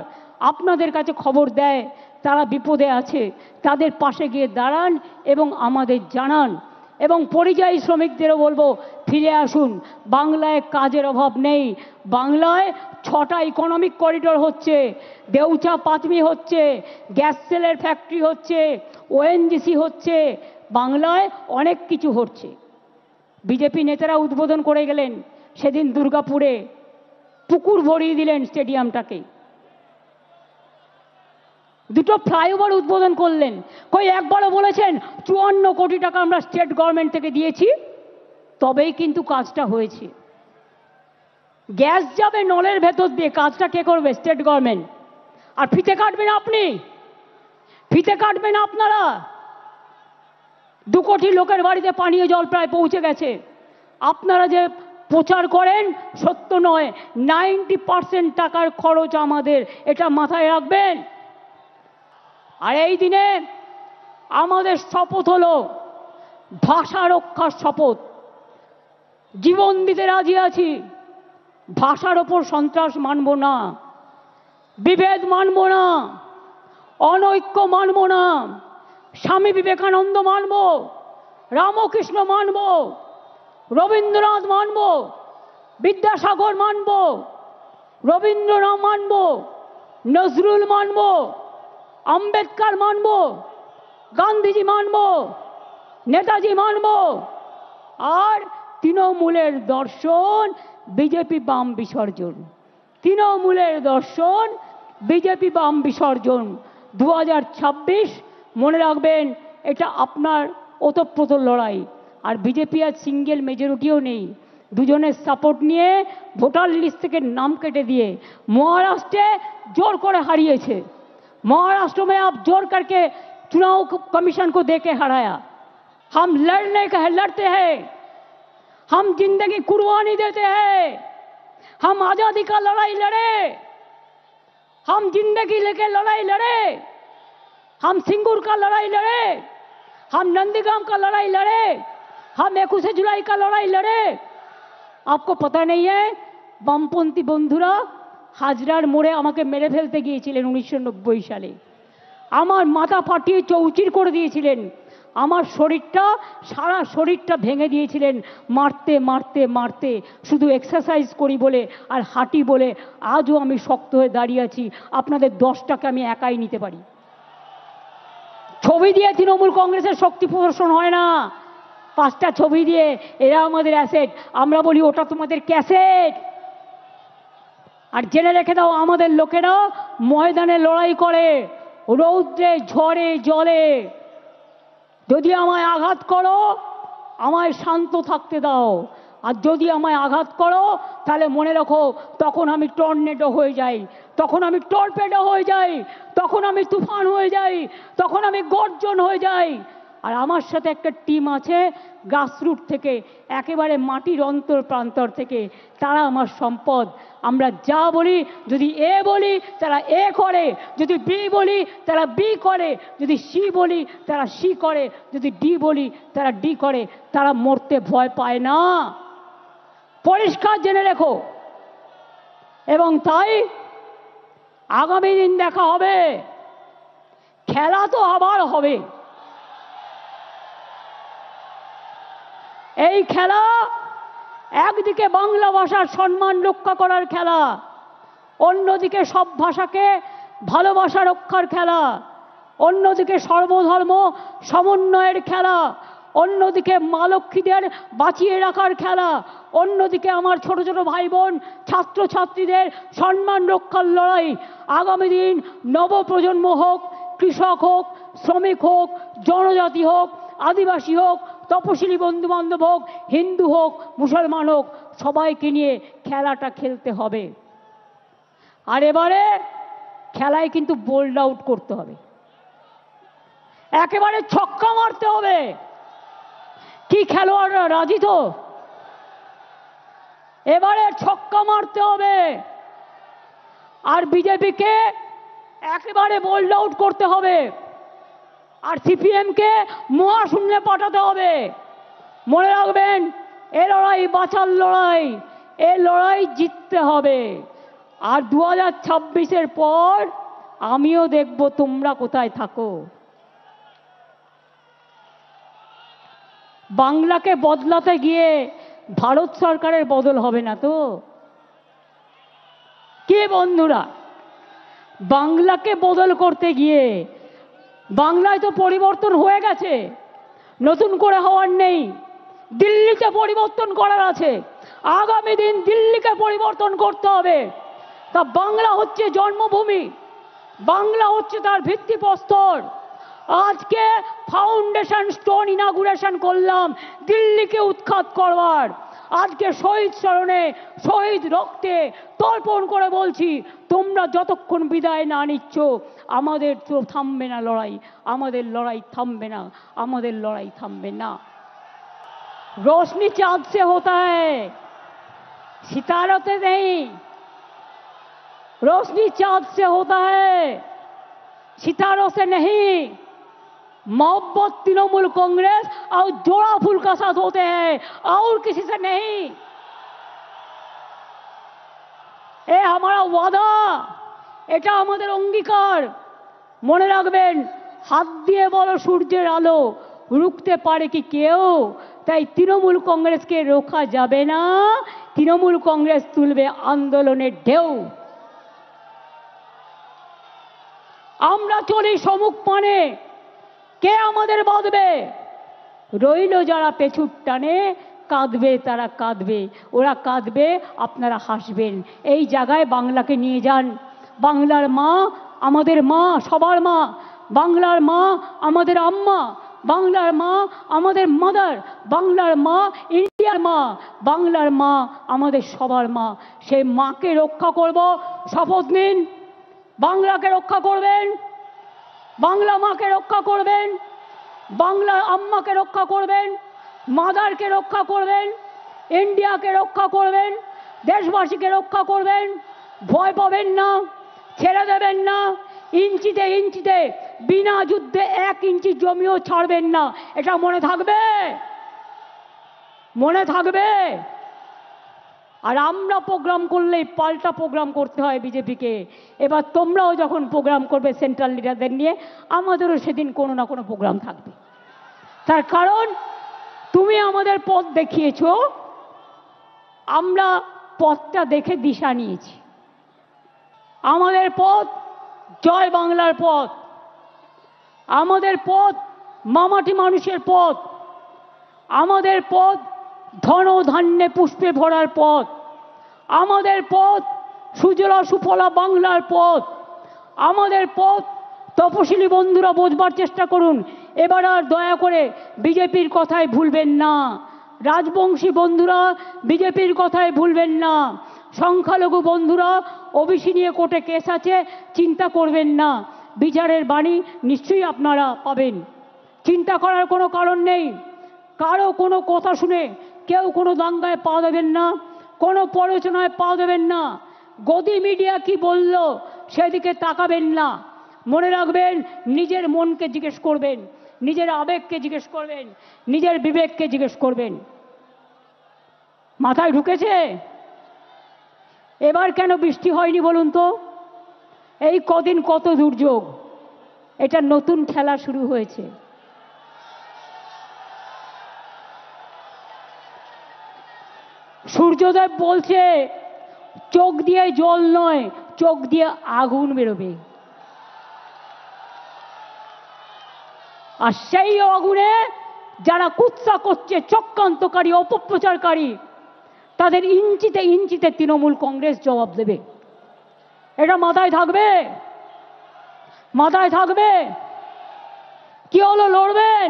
আপনাদের কাছে খবর দেয় তারা বিপদে আছে, তাদের পাশে গিয়ে দাঁড়ান এবং আমাদের জানান। এবং পরিযায়ী শ্রমিকদেরও বলবো, ফিরে আসুন, বাংলায় কাজের অভাব নেই। বাংলায় 6টা ইকোনমিক করিডোর হচ্ছে, দেউচা পাতমি হচ্ছে, গ্যাস সেলের ফ্যাক্টরি হচ্ছে, ওএনজিসি হচ্ছে, বাংলায় অনেক কিছু হচ্ছে। বিজেপি নেতারা উদ্বোধন করে গেলেন সেদিন দুর্গাপুরে, পুকুর ভরিয়ে দিলেন স্টেডিয়ামটাকে, 2টো ফ্লাইওভার উদ্বোধন করলেন। কই একবারও বলেছেন 54 কোটি টাকা আমরা স্টেট গভর্নমেন্ট থেকে দিয়েছি, তবেই কিন্তু কাজটা হয়েছে। গ্যাস যাবে নলের ভেতর দিয়ে, কাজটা কে করবে? State government. আর ফিতে কাটবেন আপনি, ফিতে কাটবেন আপনারা। 2 কোটি লোকের বাড়িতে পানীয় জল প্রায় পৌঁছে গেছে। আপনারা যে প্রচার করেন সত্য নয়, 90% টাকার খরচ আমাদের, এটা মাথায় রাখবেন। আর এই দিনে আমাদের শপথ হলো ভাষা রক্ষার শপথ। জীবন দিতে রাজি আছি, ভাষার ওপর সন্ত্রাস মানব না, বিভেদ মানব না, অনৈক্য মানব না। স্বামী বিবেকানন্দ মানব, রামকৃষ্ণ মানব, রবীন্দ্রনাথ মানব, বিদ্যাসাগর মানব, রবীন্দ্রনাথ মানব, নজরুল মানব, আম্বেদকর মানব, গান্ধীজি মানব, নেতাজি মানব। আর তৃণমূলের দর্শন বিজেপি বাম বিসর্জন, তৃণমূলের দর্শন বিজেপি বাম বিসর্জন। 2026 মনে রাখবেন, এটা আপনার ওতপ্রোত লড়াই। আর বিজেপি আজ সিঙ্গেল মেজরিটিও নেই, দুজনের সাপোর্ট নিয়ে ভোটার লিস্ট থেকে নাম কেটে দিয়ে महाराष्ट्र जोर করে হারিয়েছে। महाराष्ट्र में आप जोर करके चुनाव कमीशन को देके हराया। हम लड़ने का है, लड़ते हैं, हम जिंदगी कुर्बानी देते हैं, हम आजादी का लड़ाई लड़े, हम जिंदगी लेके लड़ाई लड़े, हम सिंगूर का लड़ाई लड़े, हम नंदीग्राम का लड़ाई लड़े, हम 21 जुलाई का लड़ाई लड़े। आपको पता नहीं है, বামপন্থী বন্ধুরা হাজরার মোড়ে আমাকে মেরে ফেলতে গিয়েছিলেন 1990 সালে। আমার মাথা ফাটিয়ে চৌচির করে দিয়েছিলেন, আমার শরীরটা, সারা শরীরটা ভেঙে দিয়েছিলেন মারতে মারতে মারতে। শুধু এক্সারসাইজ করি বলে আর হাঁটি বলে আজও আমি শক্ত হয়ে দাঁড়িয়ে আছি। আপনাদের 10টাকে আমি একাই নিতে পারি। ছবি দিয়ে তৃণমূল কংগ্রেসের শক্তি প্রদর্শন হয় না, 5টা ছবি দিয়ে এরা আমাদের অ্যাসেট, আমরা বলি ওটা তোমাদের ক্যাসেট। আর জেনে রেখে দাও, আমাদের লোকেরা ময়দানে লড়াই করে, রৌদ্রে ঝড়ে জলে। যদি আমায় আঘাত করো, আমায় শান্ত থাকতে দাও। আর যদি আমায় আঘাত করো তাহলে মনে রাখো, তখন আমি টর্নেডো হয়ে যাই, তখন আমি টর্পেডো হয়ে যাই, তখন আমি তুফান হয়ে যাই, তখন আমি গর্জন হয়ে যাই। আর আমার সাথে একটা টিম আছে গ্রাসরুট থেকে, একেবারে মাটির অন্তর প্রান্তর থেকে, তারা আমার সম্পদ। আমরা যা বলি, যদি এ বলি তারা এ করে, যদি বি বলি তারা বি করে, যদি সি বলি তারা সি করে, যদি ডি বলি তারা ডি করে। তারা মরতে ভয় পায় না, পরিষ্কার জেনে রেখো। এবং তাই আগামী দিন দেখা হবে, খেলা তো আবার হবে। এই খেলা একদিকে বাংলা ভাষার সম্মান রক্ষা করার খেলা, অন্যদিকে সব ভাষাকে ভালোবাসা রক্ষার খেলা, অন্যদিকে সর্বধর্ম সমন্বয়ের খেলা, অন্যদিকে মা লক্ষ্মীদের বাঁচিয়ে রাখার খেলা, অন্যদিকে আমার ছোট ছোট ভাই বোন ছাত্রছাত্রীদের সম্মান রক্ষার লড়াই। আগামী দিন নবপ্রজন্ম হোক, কৃষক হোক, শ্রমিক হোক, জনজাতি হোক, আদিবাসী হোক, তপশিলি বন্ধু বান্ধব হোক, হিন্দু হোক, মুসলমান হোক, সবাইকে নিয়ে খেলাটা খেলতে হবে। আর এবারে খেলায় কিন্তু বোল্ড আউট করতে হবে, একেবারে ছক্কা মারতে হবে। কি খেলোয়াড়রা রাজি তো? এবারে ছক্কা মারতে হবে আর বিজেপিকে একেবারে বোল্ড আউট করতে হবে আর সিপিএমকে মহাশূন্যে পাঠাতে হবে। মনে রাখবেন, এ লড়াই বাঁচার লড়াই, এ লড়াই জিততে হবে। আর 2026-এর পর আমিও দেখব তোমরা কোথায় থাকো। বাংলাকে বদলাতে গিয়ে ভারত সরকারের বদল হবে না তো? কে বন্ধুরা, বাংলাকে বদল করতে গিয়ে বাংলায় তো পরিবর্তন হয়ে গেছে, নতুন করে হওয়ার নেই। দিল্লিতে পরিবর্তন করার আছে, আগামী দিন দিল্লিকে পরিবর্তন করতে হবে। তা বাংলা হচ্ছে জন্মভূমি, বাংলা হচ্ছে তার ভিত্তিপ্রস্তর। আজকে ফাউন্ডেশন স্টোন ইনাগুরেশন করলাম দিল্লিকে উৎখাত করবার। আজকে শহীদ স্মরণে শহীদ রক্তে তর্পণ করে বলছি, তোমরা যতক্ষণ বিদায় না নিচ্ছ আমাদের তো থামবে না লড়াই, আমাদের লড়াই থামবে না, আমাদের লড়াই থামবে না। रोशनी चांद से होता है, सितारों से नहीं। रोशनी चांद से होता है, सितारों से नहीं। मोहब्बत तृणमूल कांग्रेस और जोड़ा फूल का साथ होते हैं और किसी से नहीं। ये हमारा वादा, এটা আমাদের অঙ্গীকার। মনে রাখবেন, হাত দিয়ে বলো সূর্যের আলো রুখতে পারে কি কেউ? তাই তৃণমূল কংগ্রেসকে রোখা যাবে না, তৃণমূল কংগ্রেস তুলবে আন্দোলনের ঢেউ। আমরা চলি সমুখ পানে, কে আমাদের বাঁধবে? রইল যারা পেছুর টানে, কাঁদবে তারা কাঁদবে, ওরা কাঁদবে আপনারা হাসবেন। এই জায়গায় বাংলাকে নিয়ে যান। বাংলার মা আমাদের মা, সবার মা। বাংলার মা আমাদের আম্মা, বাংলার মা আমাদের মাদার, বাংলার মা ইন্ডিয়ার মা, বাংলার মা আমাদের সবার মা। সেই মাকে রক্ষা করব, শপথ নিন। বাংলাকে রক্ষা করবেন, বাংলা মাকে রক্ষা করবেন, বাংলার আম্মাকে রক্ষা করবেন, মাদারকে রক্ষা করবেন, ইন্ডিয়াকে রক্ষা করবেন, দেশবাসীকে রক্ষা করবেন। ভয় পাবেন না, ছেড়ে দেবেন না। ইঞ্চিতে ইঞ্চিতে বিনা যুদ্ধে 1 ইঞ্চি জমিও ছাড়বেন না, এটা মনে থাকবে, মনে থাকবে। আর আমরা প্রোগ্রাম করলেই পাল্টা প্রোগ্রাম করতে হয় বিজেপিকে। এবার তোমরাও যখন প্রোগ্রাম করবে সেন্ট্রাল লিডারদের নিয়ে, আমাদেরও সেদিন কোনো না কোনো প্রোগ্রাম থাকবে। তার কারণ তুমি আমাদের পথ দেখিয়েছ, আমরা পথটা দেখে দিশা নিয়েছি। আমাদের পথ জয় বাংলার পথ, আমাদের পথ মামাটি মানুষের পথ, আমাদের পথ ধন ধান্যে পুষ্পে ভরার পথ, আমাদের পথ সুজলা সুফলা বাংলার পথ, আমাদের পথ। তপশিলি বন্ধুরা বোঝবার চেষ্টা করুন, এবার আর দয়া করে বিজেপির কথায় ভুলবেন না। রাজবংশী বন্ধুরা বিজেপির কথায় ভুলবেন না। সংখ্যালঘু বন্ধুরা ওবিসি নিয়ে কোর্টে কেস আছে, চিন্তা করবেন না, বিচারের বাণী নিশ্চয়ই আপনারা পাবেন। চিন্তা করার কোনো কারণ নেই। কারো কোনো কথা শুনে কেউ কোনো দাঙ্গায় পা দেবেন না, কোনো প্ররোচনায় পা দেবেন না। গদি মিডিয়া কি বলল সেদিকে তাকাবেন না। মনে রাখবেন, নিজের মনকে জিজ্ঞেস করবেন, নিজের আবেগকে জিজ্ঞেস করবেন, নিজের বিবেককে জিজ্ঞেস করবেন। মাথায় ঢুকেছে? এবার কেন বৃষ্টি হয়নি বলুন তো? এই কদিন কত দুর্যোগ, এটা নতুন খেলা শুরু হয়েছে। সূর্যদেব বলছে চোখ দিয়ে জল নয়, চোখ দিয়ে আগুন বেরোবে। আর সেই আগুনে যারা কুৎসা করছে, চক্রান্তকারী, অপপ্রচারকারী, তাদের ইঞ্চিতে ইঞ্চিতে তৃণমূল কংগ্রেস জবাব দেবে। এটা মাথায় থাকবে, মাথায় থাকবে। কি হলো? লড়বেন,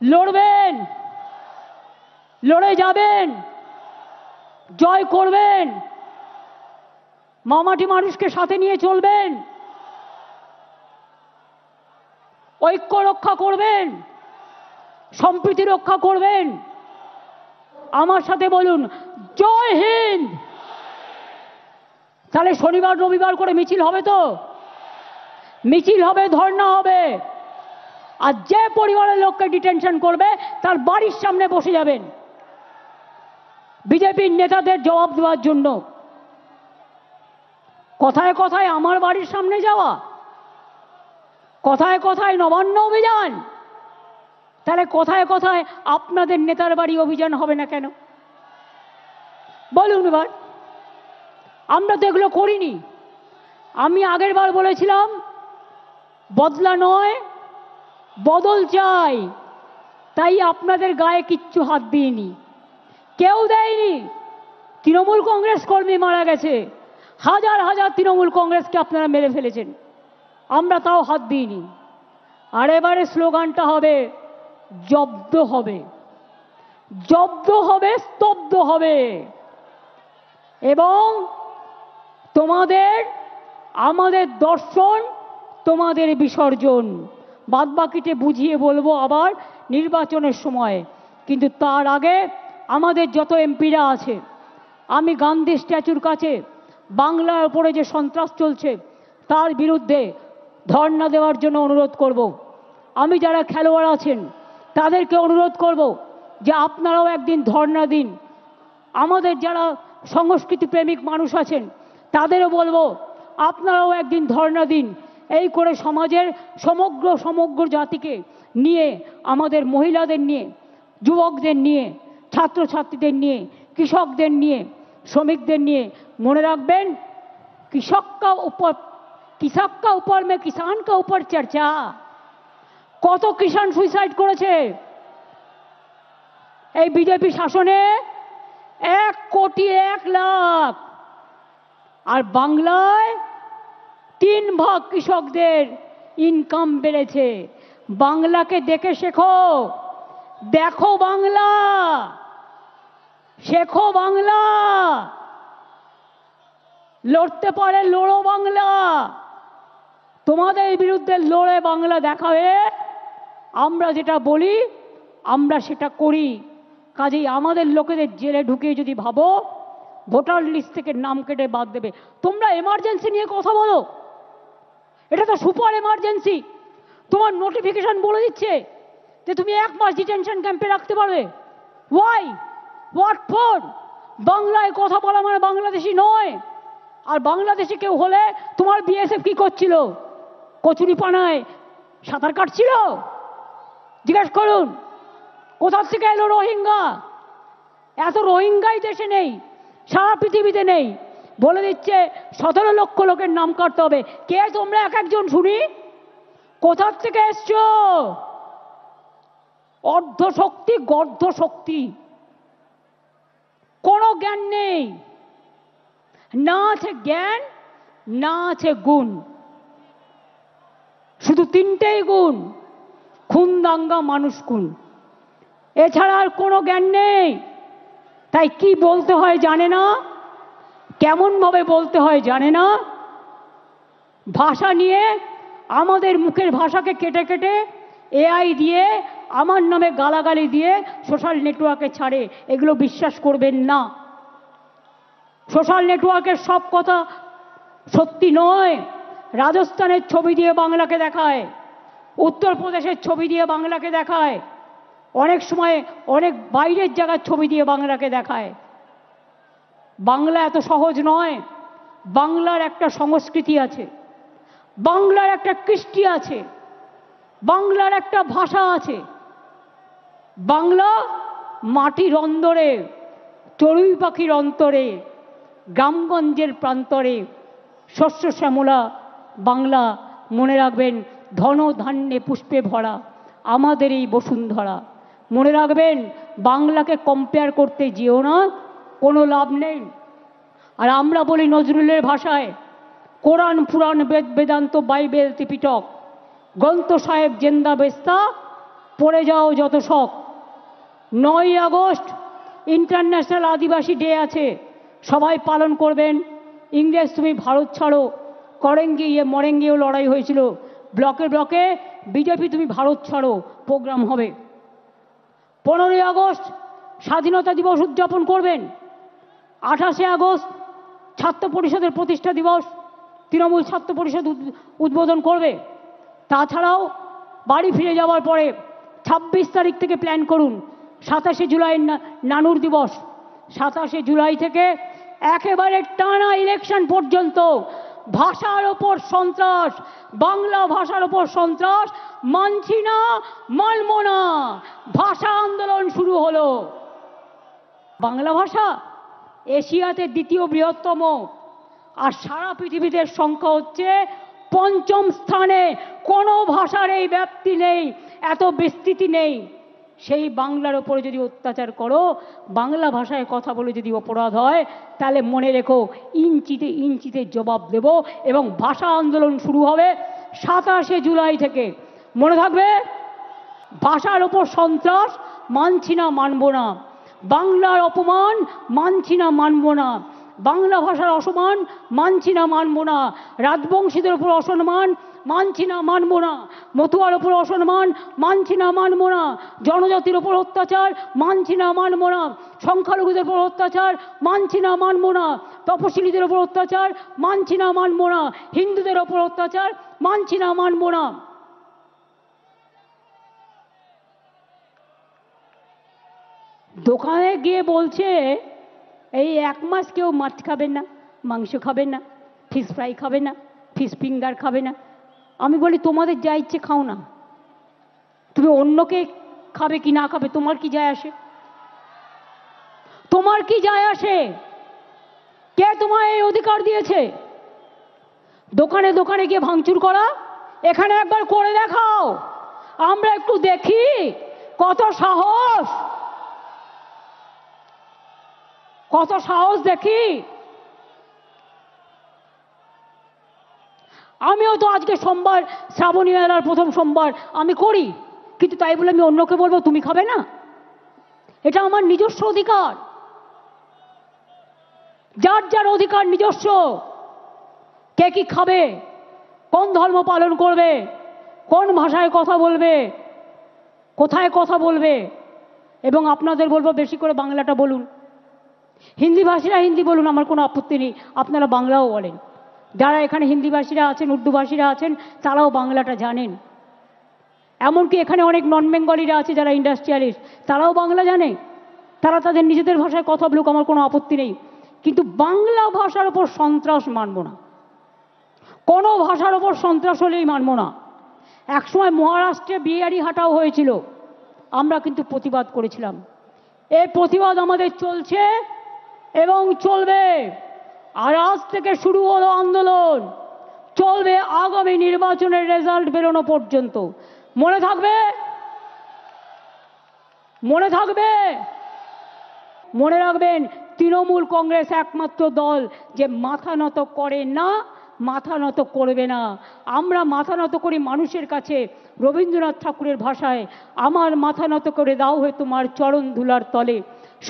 লড়বেন, লড়ে যাবেন, জয় করবেন, মামাটি মানুষকে সাথে নিয়ে চলবেন, ঐক্য রক্ষা করবেন, সম্প্রীতি রক্ষা করবেন। আমার সাথে বলুন, জয় হিন্দ। তাহলে শনিবার রবিবার করে মিছিল হবে তো? মিছিল হবে, ধর্ণা হবে। আর যে পরিবারের লোককে ডিটেনশন করবে তার বাড়ির সামনে বসে যাবেন বিজেপির নেতাদের জবাব দেওয়ার জন্য। কথায় কথায় আমার বাড়ির সামনে যাওয়া, কথায় কথায় নবান্ন অভিযান, তাহলে কথায় কথায় আপনাদের নেতার বাড়ি অভিযান হবে না কেন বলুন এবার? আমরা তো এগুলো করিনি। আমি আগের বার বলেছিলাম বদলা নয় বদল চাই, তাই আপনাদের গায়ে কিচ্ছু হাত দিইনি, কেউ দেয়নি। তৃণমূল কংগ্রেস কর্মী মারা গেছে, হাজার হাজার তৃণমূল কংগ্রেসকে আপনারা মেরে ফেলেছেন, আমরা তাও হাত দিইনি। আর এবারে স্লোগানটা হবে জব্দ হবে, জব্দ হবে, স্তব্ধ হবে। এবং তোমাদের আমাদের দর্শন, তোমাদের বিসর্জন। বাদবাকিতে বুঝিয়ে বলবো আবার নির্বাচনের সময়। কিন্তু তার আগে আমাদের যত এমপিরা আছে, আমি গান্ধী স্ট্যাচুর কাছে বাংলার উপরে যে সন্ত্রাস চলছে তার বিরুদ্ধে ধর্ণা দেওয়ার জন্য অনুরোধ করব। আমি যারা খেলোয়াড় আছেন তাদেরকে অনুরোধ করব যে আপনারাও একদিন ধর্ণা দিন। আমাদের যারা সংস্কৃতি প্রেমিক মানুষ আছেন তাদেরও বলবো আপনারাও একদিন ধর্ণা দিন। এই করে সমাজের সমগ্র জাতিকে নিয়ে, আমাদের মহিলাদের নিয়ে, যুবকদের নিয়ে, ছাত্রছাত্রীদের নিয়ে, কৃষকদের নিয়ে, শ্রমিকদের নিয়ে। মনে রাখবেন কৃষক কা উপর মে কিষান কা উপর চর্চা। কত কিষান সুইসাইড করেছে এই বিজেপি শাসনে? 1,01,00,000। আর বাংলায় 3 ভাগ কৃষকদের ইনকাম বেড়েছে। বাংলাকে দেখে শেখো, দেখো বাংলা, শেখো বাংলা। লড়তে পারে লড়ো বাংলা, তোমাদের বিরুদ্ধে লড়ে বাংলা দেখাবে। আমরা যেটা বলি আমরা সেটা করি। কাজেই আমাদের লোকেদের জেলে ঢুকিয়ে যদি ভাবো ভোটার লিস্ট থেকে নাম কেটে বাদ দেবে, তোমরা এমার্জেন্সি নিয়ে কথা বলো, এটা তো সুপার এমার্জেন্সি। তোমার নোটিফিকেশন বলে দিচ্ছে যে তুমি 1 মাস ডিটেনশন ক্যাম্পে রাখতে পারবে। Why, what for? বাংলায় কথা বলা মানে বাংলাদেশি নয়। আর বাংলাদেশি কেউ হলে তোমার বিএসএফ কি করছিল? কচুরিপানায় সাঁতার কাটছিল? জিজ্ঞেস করুন কোথা থেকে এলো রোহিঙ্গা? এত রোহিঙ্গাই দেশে নেই, সারা পৃথিবীতে নেই। বলে দিচ্ছে 17 লক্ষ লোকের নাম কাটতে হবে। কে তোমরা এক একজন শুনি? কোথার থেকে এসছো? অর্ধ শক্তি, গর্ধ শক্তি, কোনো জ্ঞান নেই। না আছে জ্ঞান, না আছে গুণ, শুধু 3টেই গুণ: খুন, দাঙ্গা, মানুষ খুন। এছাড়া আর কোনো জ্ঞান নেই। তাই কি বলতে হয় জানে না, কেমন ভাবে বলতে হয় জানে না। ভাষা নিয়ে আমাদের মুখের ভাষাকে কেটে কেটে এআই দিয়ে আমার নামে গালাগালি দিয়ে সোশ্যাল নেটওয়ার্কে ছাড়ে। এগুলো বিশ্বাস করবেন না। সোশ্যাল নেটওয়ার্কের সব কথা সত্যি নয়। রাজস্থানের ছবি দিয়ে বাংলাকে দেখায়, উত্তরপ্রদেশের ছবি দিয়ে বাংলাকে দেখায়, অনেক সময় অনেক বাইরের জায়গার ছবি দিয়ে বাংলাকে দেখায়। বাংলা এত সহজ নয়। বাংলার একটা সংস্কৃতি আছে, বাংলার একটা কৃষ্টি আছে, বাংলার একটা ভাষা আছে। বাংলা মাটির অন্দরে, চড়ুই পাখির অন্তরে, গ্রামগঞ্জের প্রান্তরে শস্য শ্যামলা বাংলা। মনে রাখবেন ধন ধান্যে পুষ্পে ভরা আমাদের এই বসুন্ধরা। মনে রাখবেন বাংলাকে কম্পেয়ার করতে যেও না, কোনো লাভ নেই। আর আমরা বলি নজরুলের ভাষায়, কোরআন পুরাণ বেদ বেদান্ত বাইবেল ত্রিপিটক গ্রন্থ সাহেব জেন্দা বেস্তা, পড়ে যাও যত শখ। 9ই আগস্ট ইন্টারন্যাশনাল আদিবাসী ডে আছে, সবাই পালন করবেন। ইংরেজ তুমি ভারত ছাড়ো করেঙ্গে ইয়ে মরেঙ্গেও লড়াই হয়েছিল। ব্লকে ব্লকে বিজেপি তুমি ভারত ছাড়ো প্রোগ্রাম হবে। 15ই আগস্ট স্বাধীনতা দিবস উদযাপন করবেন। 28শে আগস্ট ছাত্র পরিষদের প্রতিষ্ঠা দিবস তৃণমূল ছাত্র পরিষদ উদ্বোধন করবে। তাছাড়াও বাড়ি ফিরে যাওয়ার পরে 26 তারিখ থেকে প্ল্যান করুন 27শে জুলাই নানুর দিবস। 27শে জুলাই থেকে একেবারে টানা ইলেকশন পর্যন্ত ভাষার ওপর সন্ত্রাস, বাংলা ভাষার ওপর সন্ত্রাস মানছি না, মানব না, ভাষা আন্দোলন শুরু হলো। বাংলা ভাষা এশিয়াতে দ্বিতীয় বৃহত্তম, আর সারা পৃথিবীতে সংখ্যা হচ্ছে 5ম স্থানে। কোনো ভাষার এই ব্যাপ্তি নেই, এত বিস্তৃতি নেই। সেই বাংলার ওপরে যদি অত্যাচার করো, বাংলা ভাষায় কথা বলে যদি অপরাধ হয়, তাহলে মনে রেখো ইঞ্চিতে ইঞ্চিতে জবাব দেব এবং ভাষা আন্দোলন শুরু হবে 27শে জুলাই থেকে। মনে থাকবে, ভাষার ওপর সন্ত্রাস মানছি না, মানব না। বাংলার অপমান মানছি না, মানব না। বাংলা ভাষার অসম্মান মানছি না, মানব না। রাজবংশীদের উপর অসম্মান মানছি না, মানব না। মতুয়ার উপর অসম্মান মানছি না, মানব না। জনজাতির উপর অত্যাচার মানছি না, মানব না। সংখ্যালঘুদের উপর অত্যাচার মানছি না, মানব না। তপশিলীদের উপর অত্যাচার মানছি না, মানব না। হিন্দুদের উপর অত্যাচার মানছি না, মানব না। দোকানে গিয়ে বলছে এই 1 মাস কেউ মাছ খাবেন না, মাংস খাবেন না, ফিশ ফ্রাই খাবে না, ফিশ ফিঙ্গার খাবে না। আমি বলি তোমাদের যা ইচ্ছে খাও না, তুমি অন্যকে খাবে কি না খাবে তোমার কি যায় আসে? তোমার কি যায় আসে? কে তোমায় এই অধিকার দিয়েছে দোকানে দোকানে গিয়ে ভাঙচুর করা? এখানে একবার করে দেখাও, আমরা একটু দেখি কত সাহস, কত সাহস দেখি। আমিও তো আজকে সোমবার, শ্রাবণী মেলার প্রথম সোমবার আমি করি, কিন্তু তাই বলে আমি অন্যকে বলবো তুমি খাবে না? এটা আমার নিজস্ব অধিকার। যার যার অধিকার নিজস্ব। কে কি খাবে, কোন ধর্ম পালন করবে, কোন ভাষায় কথা বলবে, কোথায় কথা বলবে। এবং আপনাদের বলবো বেশি করে বাংলাটা বলুন। হিন্দি ভাষীরা হিন্দি বলুন, আমার কোনো আপত্তি নেই, আপনারা বাংলাও বলেন। যারা এখানে হিন্দি ভাষীরা আছেন, উর্দু ভাষীরা আছেন, তারাও বাংলাটা জানেন। এমনকি এখানে অনেক নন বেঙ্গলিরা আছে যারা ইন্ডাস্ট্রিয়ালিস্ট, তারাও বাংলা জানে। তারা তাদের নিজেদের ভাষায় কথা বলুক, আমার কোনো আপত্তি নেই। কিন্তু বাংলা ভাষার ওপর সন্ত্রাস মানব না। কোনো ভাষার ওপর সন্ত্রাস হলেই মানব না। একসময় মহারাষ্ট্রে বিহারি হাঁটাও হয়েছিল, আমরা কিন্তু প্রতিবাদ করেছিলাম। এই প্রতিবাদ আমাদের চলছে এবং চলবে। আর আজ থেকে শুরু হলো আন্দোলন, চলবে আগামী নির্বাচনের রেজাল্ট বেরোনো পর্যন্ত। মনে থাকবে, মনে থাকবে, মনে রাখবেন, তৃণমূল কংগ্রেস একমাত্র দল যে মাথা নত করে না, মাথা নত করবে না। আমরা মাথা নত করি মানুষের কাছে। রবীন্দ্রনাথ ঠাকুরের ভাষায়, আমার মাথা নত করে দাও হে তোমার চরণ ধুলার তলে,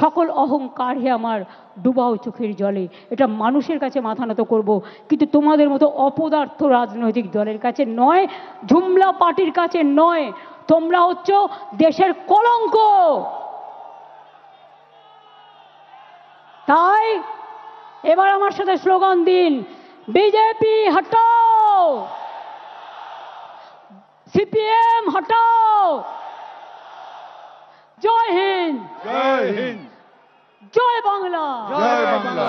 সকল অহংকার হে আমার ডুবাও চোখের জলে। এটা মানুষের কাছে মাথা নত করব, কিন্তু তোমাদের মতো অপদার্থ রাজনৈতিক দলের কাছে নয়, ঝুমলা পার্টির কাছে নয়। তোমরা হচ্ছ দেশের কলঙ্ক। তাই এবার আমার সাথে স্লোগান দিন, বিজেপি হটাও, সিপিএম হটাও। জয় হিন্দ, জয় হিন্দ, জয় বাংলা, জয় বাংলা।